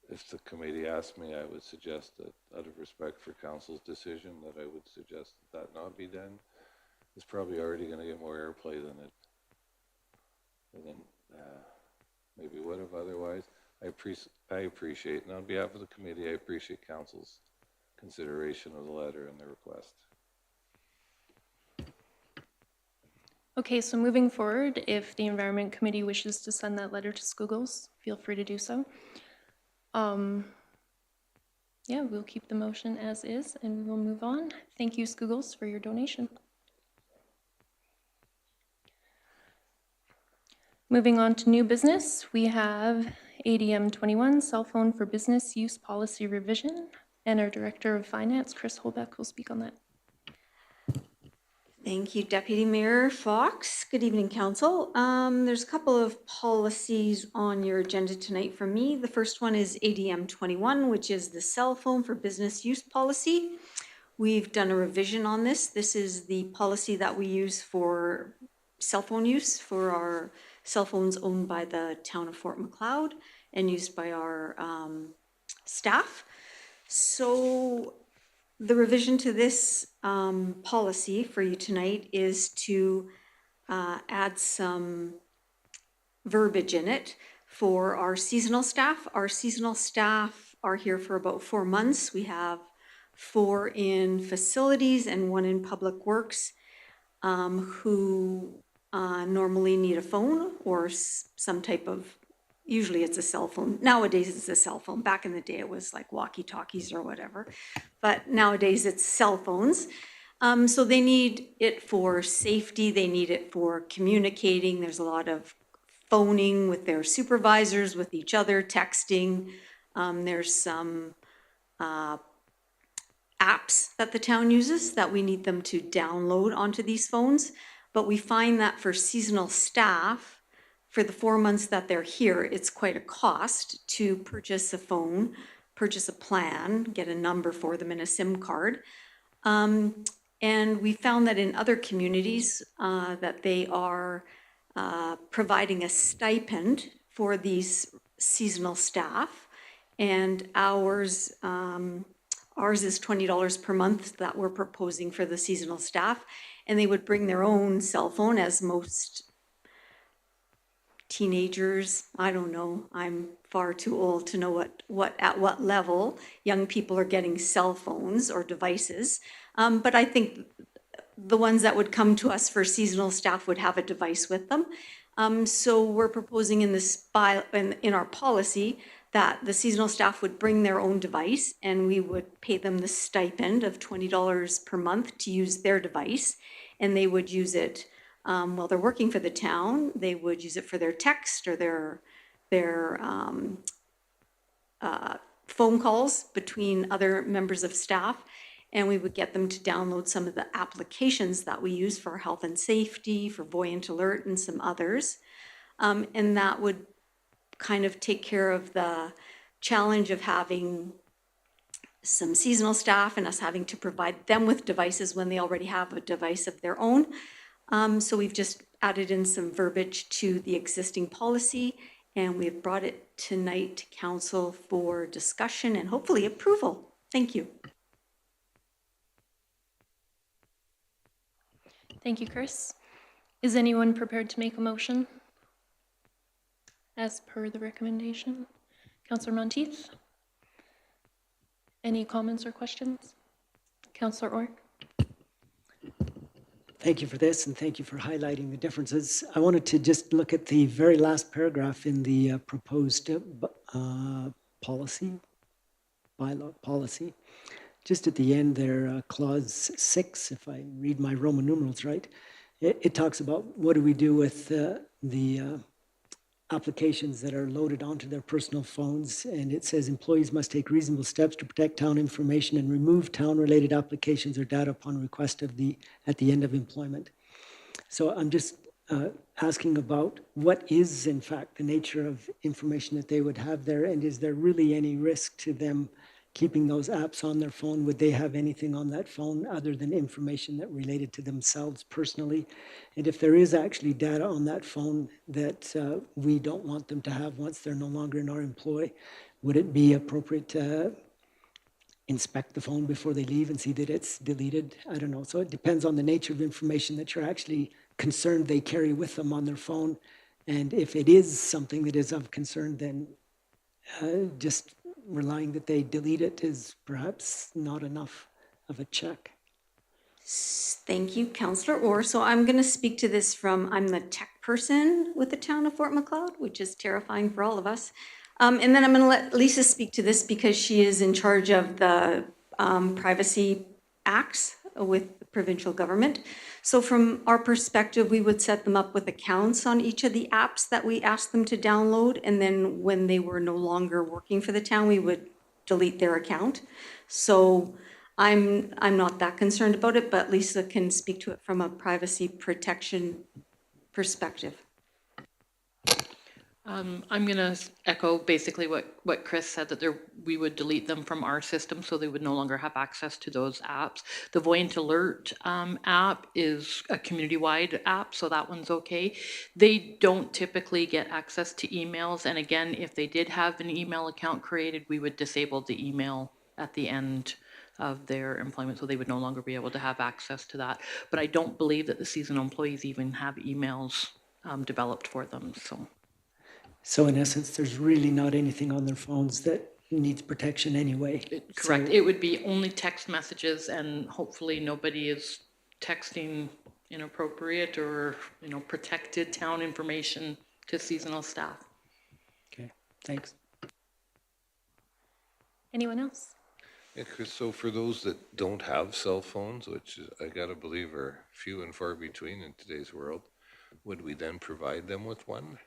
Speaker 6: if the committee asked me, I would suggest that out of respect for council's decision, that I would suggest that not be done. It's probably already going to get more airplay than it maybe would have otherwise. I appreciate, and on behalf of the committee, I appreciate council's consideration of the letter and the request.
Speaker 1: Okay, so moving forward, if the Environment Committee wishes to send that letter to Skoogles, feel free to do so. Yeah, we'll keep the motion as is and we will move on. Thank you, Skoogles, for your donation. Moving on to new business, we have ADM 21, Cell Phone for Business Use Policy Revision, and our Director of Finance, Chris Holbeck, will speak on that.
Speaker 10: Thank you, Deputy Mayor Fox. Good evening, Council. There's a couple of policies on your agenda tonight for me. The first one is ADM 21, which is the Cell Phone for Business Use Policy. We've done a revision on this. This is the policy that we use for cell phone use for our cell phones owned by the town of Fort Macleod and used by our staff. So the revision to this policy for you tonight is to add some verbiage in it for our seasonal staff. Our seasonal staff are here for about 4 months. We have 4 in facilities and 1 in public works who normally need a phone or some type of, usually it's a cell phone. Nowadays it's a cell phone. Back in the day it was like walkie-talkies or whatever. But nowadays it's cell phones. So they need it for safety. They need it for communicating. There's a lot of phoning with their supervisors, with each other, texting. There's some apps that the town uses that we need them to download onto these phones. But we find that for seasonal staff, for the 4 months that they're here, it's quite a cost to purchase a phone purchase a plan, get a number for them and a SIM card. And we found that in other communities, that they are providing a stipend for these seasonal staff. And ours is $20 per month that we're proposing for the seasonal staff. And they would bring their own cell phone, as most teenagers, I don't know, I'm far too old to know at what level young people are getting cell phones or devices. But I think the ones that would come to us for seasonal staff would have a device with them. So we're proposing in our policy that the seasonal staff would bring their own device, and we would pay them the stipend of $20 per month to use their device. And they would use it while they're working for the town. They would use it for their text or their phone calls between other members of staff. And we would get them to download some of the applications that we use for health and safety, for Voyant Alert, and some others. And that would kind of take care of the challenge of having some seasonal staff and us having to provide them with devices when they already have a device of their own. So we've just added in some verbiage to the existing policy, and we've brought it tonight to council for discussion and hopefully approval. Thank you.
Speaker 1: Thank you, Chris. Is anyone prepared to make a motion as per the recommendation? Councillor Monteith? Any comments or questions? Councillor Orr?
Speaker 3: Thank you for this, and thank you for highlighting the differences. I wanted to just look at the very last paragraph in the proposed bylaw policy. Just at the end there, clause 6, if I read my Roman numerals right, it talks about what do we do with the applications that are loaded onto their personal phones. And it says employees must take reasonable steps to protect town information and remove town-related applications or data upon request at the end of employment. So I'm just asking about what is in fact the nature of information that they would have there, and is there really any risk to them keeping those apps on their phone? Would they have anything on that phone other than information that related to themselves personally? And if there is actually data on that phone that we don't want them to have once they're no longer in our employ, would it be appropriate to inspect the phone before they leave and see that it's deleted? I don't know. So it depends on the nature of information that you're actually concerned they carry with them on their phone. And if it is something that is of concern, then just relying that they delete it is perhaps not enough of a check.
Speaker 10: Thank you, Councillor Orr. So I'm going to speak to this I'm the tech person with the town of Fort Macleod, which is terrifying for all of us. And then I'm going to let Lisa speak to this because she is in charge of the privacy acts with the provincial government. So from our perspective, we would set them up with accounts on each of the apps that we asked them to download. And then when they were no longer working for the town, we would delete their account. So I'm not that concerned about it, but Lisa can speak to it from a privacy protection perspective.
Speaker 11: I'm going to echo basically what Chris said, that we would delete them from our system so they would no longer have access to those apps. The Voyant Alert app is a community-wide app, so that one's okay. They don't typically get access to emails, and again, if they did have an email account created, we would disable the email at the end of their employment, so they would no longer be able to have access to that. But I don't believe that the seasonal employees even have emails developed for them, so.
Speaker 3: So in essence, there's really not anything on their phones that needs protection anyway.
Speaker 11: Correct.
Speaker 3: So,
Speaker 11: it would be only text messages, and hopefully nobody is texting inappropriate or, protected town information to seasonal staff.
Speaker 3: okay, thanks.
Speaker 1: Anyone else?
Speaker 6: Yeah, Chris, so for those that don't have cell phones, which I gotta believe are few and far between in today's world, would we then provide them with one?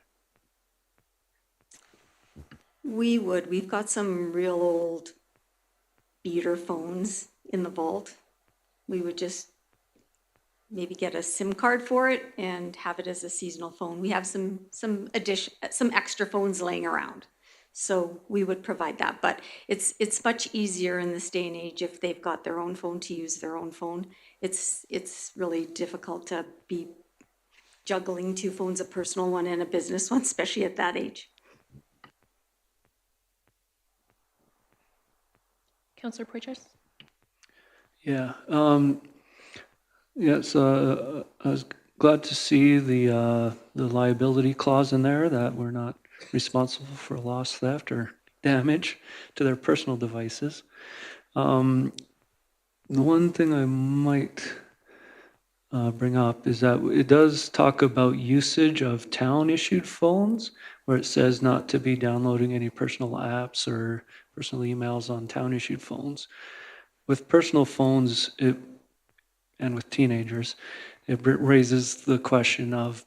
Speaker 10: We would. We've got some real old beater phones in the vault. We would just maybe get a SIM card for it and have it as a seasonal phone. We have some extra phones laying around. So we would provide that, but it's much easier in this day and age if they've got their own phone to use their own phone. It's really difficult to be juggling two phones, a personal one and a business one, especially at that age.
Speaker 1: Councillor Poitras?
Speaker 2: Yeah, yes, I was glad to see the liability clause in there, that we're not responsible for loss, theft, or damage to their personal devices. The one thing I might bring up is that it does talk about usage of town-issued phones, where it says not to be downloading any personal apps or personal emails on town-issued phones. With personal phones, and with teenagers, it raises the question of,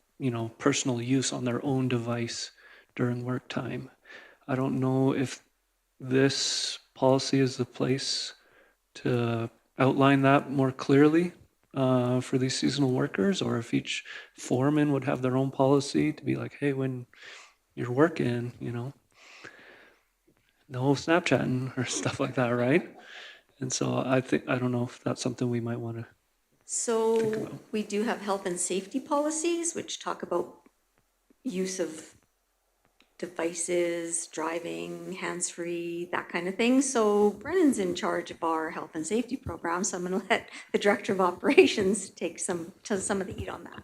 Speaker 2: personal use on their own device during work time. I don't know if this policy is the place to outline that more clearly for these seasonal workers, or if each foreman would have their own policy to be like, hey, when you're working, no Snapchatting or stuff like that, right? And so I don't know if that's something we might want to.
Speaker 10: So we do have health and safety policies, which talk about use of devices, driving, hands-free, that kind of thing. So Brennan's in charge of our health and safety program, so I'm going to let the Director of Operations take some of the heat on that.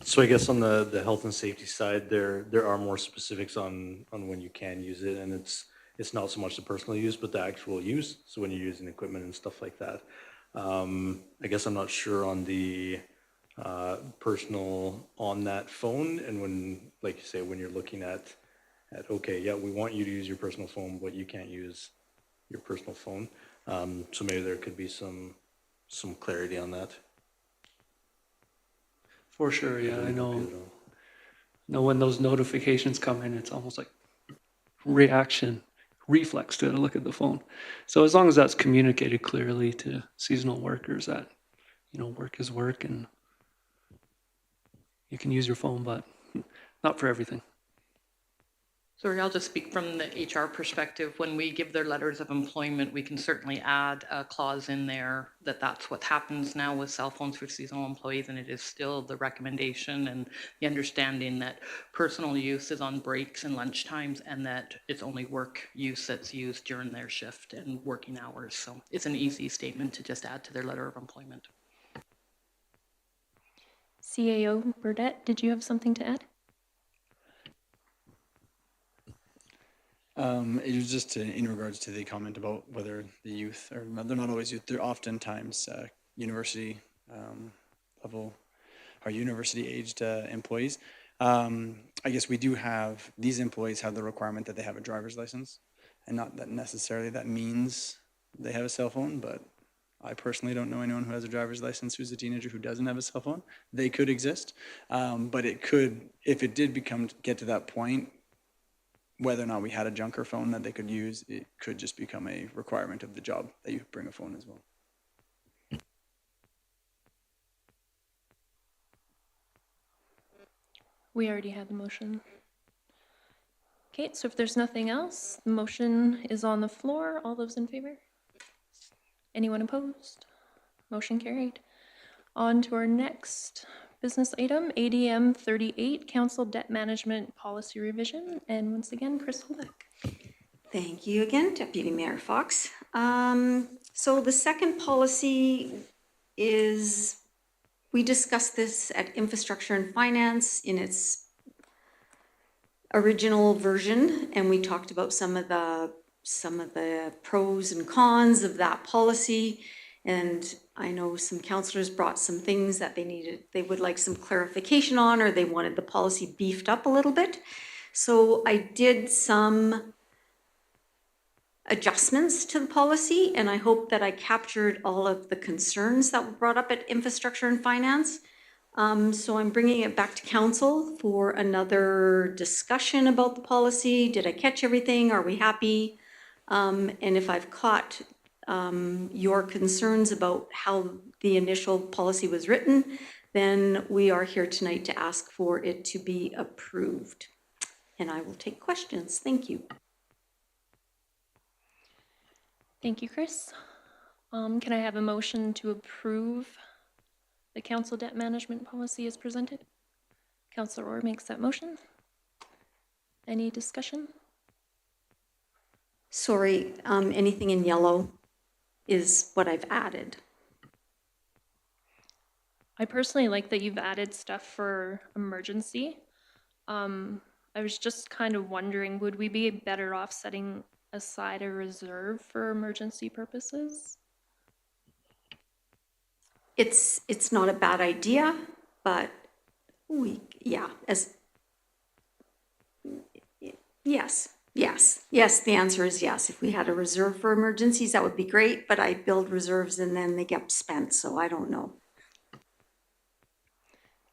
Speaker 7: So I guess on the health and safety side, there are more specifics on when you can use it, and it's not so much the personal use, but the actual use. So when you're using equipment and stuff like that. I guess I'm not sure on the personal on that phone, and when, like you say, when you're looking at okay, yeah, we want you to use your personal phone, but you can't use your personal phone. So maybe there could be some clarity on that.
Speaker 2: For sure, yeah, I know. When those notifications come in, it's almost like reflex to look at the phone. So as long as that's communicated clearly to seasonal workers that, work is work and you can use your phone, but not for everything.
Speaker 11: Sorry, I'll just speak from the HR perspective. When we give their letters of employment, we can certainly add a clause in there that that's what happens now with cell phones for seasonal employees, and it is still the recommendation and the understanding that personal use is on breaks and lunch times, and that it's only work use that's used during their shift and working hours. So it's an easy statement to just add to their letter of employment.
Speaker 1: CAO Burdette, did you have something to add?
Speaker 8: It was just in regards to the comment about whether the youth, or they're not always youth, they're oftentimes university level or university aged employees. I guess we do have, these employees have the requirement that they have a driver's license, and not that necessarily that means they have a cell phone, but I personally don't know anyone who has a driver's license who's a teenager who doesn't have a cell phone. They could exist, but it could, if it did get to that point, whether or not we had a junker phone that they could use, it could just become a requirement of the job that you bring a phone as well.
Speaker 1: We already had the motion. Okay, so if there's nothing else, the motion is on the floor. All those in favor? Anyone opposed? Motion carried. On to our next business item, ADM 38, Council Debt Management Policy Revision. And once again, Chris Holbeck.
Speaker 10: Thank you again, Deputy Mayor Fox. So the second policy is, we discussed this at Infrastructure and Finance in its original version, and we talked about some of the pros and cons of that policy. And I know some councillors brought some things that they would like some clarification on, or they wanted the policy beefed up a little bit. So I did some adjustments to the policy, and I hope that I captured all of the concerns that were brought up at Infrastructure and Finance. So I'm bringing it back to council for another discussion about the policy. Did I catch everything? Are we happy? And if I've caught your concerns about how the initial policy was written, then we are here tonight to ask for it to be approved. and I will take questions. Thank you.
Speaker 1: Thank you, Chris. Can I have a motion to approve the council debt management policy as presented? Councillor Orr makes that motion. Any discussion?
Speaker 10: Sorry, anything in yellow is what I've added.
Speaker 1: I personally like that you've added stuff for emergency. I was just kind of wondering, would we be better off setting aside a reserve for emergency purposes?
Speaker 10: It's not a bad idea, but yes, the answer is yes. If we had a reserve for emergencies, that would be great, but I build reserves and then they get spent, so I don't know.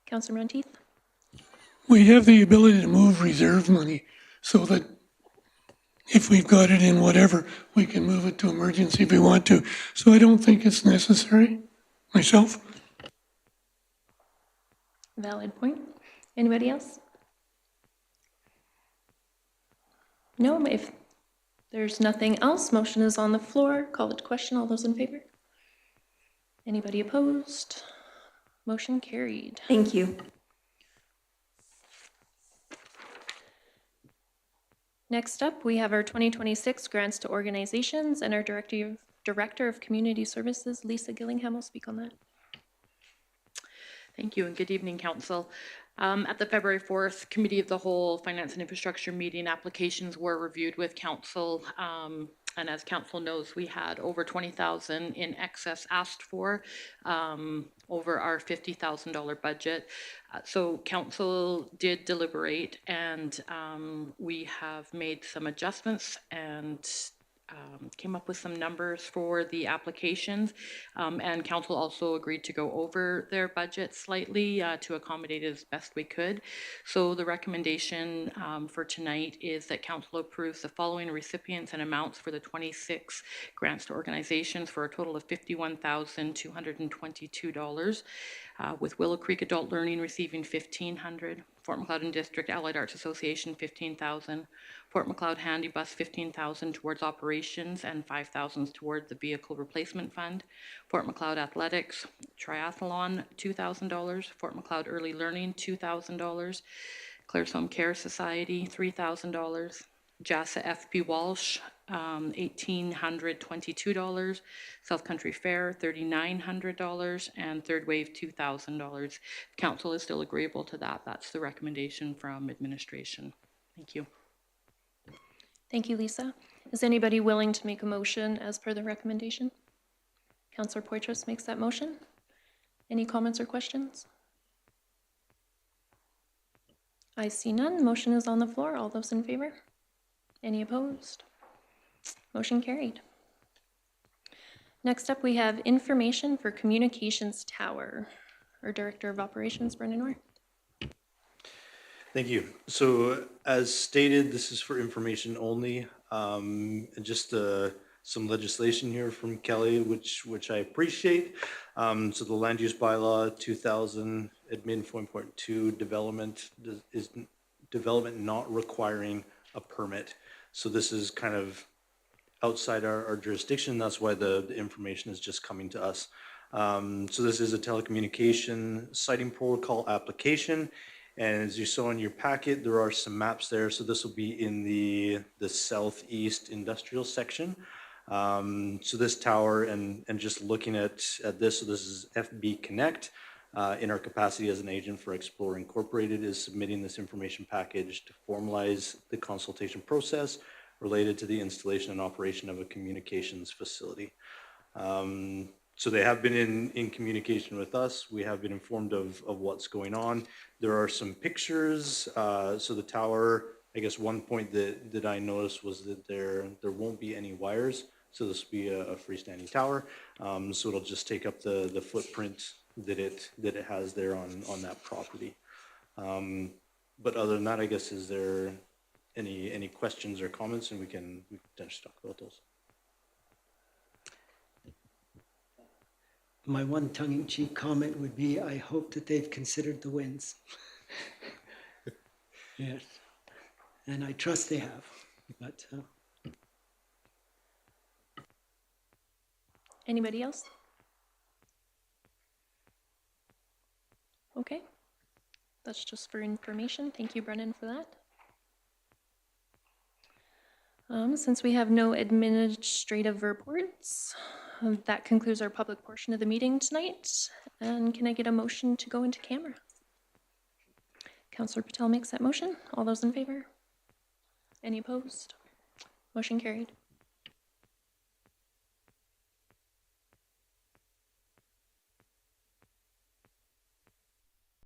Speaker 1: Councillor Monteith?
Speaker 5: We have the ability to move reserve money so that if we've got it in whatever, we can move it to emergency if we want to. So I don't think it's necessary myself.
Speaker 1: Valid point. Anybody else? No, if there's nothing else, motion is on the floor. Call it to question. All those in favor? Anybody opposed? Motion carried.
Speaker 10: Thank you.
Speaker 1: Next up, we have our 2026 grants to organizations, and our Director of Community Services, Lisa Gillingham, will speak on that.
Speaker 11: Thank you and good evening, Council. At the February 4th Committee of the Whole Finance and Infrastructure meeting, applications were reviewed with Council. And as Council knows, we had over 20,000 in excess asked for over our $50,000 budget. So Council did deliberate, and we have made some adjustments and came up with some numbers for the applications, and Council also agreed to go over their budget slightly to accommodate as best we could. So the recommendation for tonight is that Council approves the following recipients and amounts for the 26 grants to organizations for a total of $51,222, with Willow Creek Adult Learning receiving $1,500, Fort McLeod and District Allied Arts Association $15,000, Fort McLeod Handy Bus $15,000 towards operations and $5,000 towards the vehicle replacement fund, Fort McLeod Athletics Triathlon $2,000, Fort McLeod Early Learning $2,000, Clare's Home Care Society $3,000, JASA FP Walsh $1,822, South Country Fair $3,900, and Third Wave $2,000. Council is still agreeable to that. That's the recommendation from administration. Thank you.
Speaker 1: Thank you, Lisa. Is anybody willing to make a motion as per the recommendation? Councillor Poitras makes that motion. Any comments or questions? I see none. Motion is on the floor. All those in favor? Any opposed? Motion carried. Next up, we have information for Communications Tower. Our Director of Operations, Brendan Orr.
Speaker 7: Thank you. So as stated, this is for information only. And just some legislation here from Kelly, which I appreciate. So the land use bylaw 2000 admin 4.2 development is development not requiring a permit. So this is kind of outside our jurisdiction. That's why the information is just coming to us. So this is a telecommunication siting protocol application. And as you saw in your packet, there are some maps there. So this will be in the southeast industrial section. So this tower and just looking at this, so this is FB Connect in our capacity as an agent for Explore Incorporated is submitting this information package to formalize the consultation process related to the installation and operation of a communications facility. So they have been in communication with us. We have been informed of what's going on. There are some pictures. So the tower, I guess one point that I noticed was that there won't be any wires. So this will be a freestanding tower. So it'll just take up the footprint that it has there on that property. But other than that, I guess, is there any questions or comments, and we can potentially talk about those.
Speaker 3: My one tongue-in-cheek comment would be, I hope that they've considered the winds. Yes. and I trust they have. But
Speaker 1: Anybody else? Okay. That's just for information. Thank you, Brennan, for that. Since we have no administrative reports, that concludes our public portion of the meeting tonight. And can I get a motion to go into camera? Councillor Patel makes that motion. All those in favor? Any opposed? Motion carried.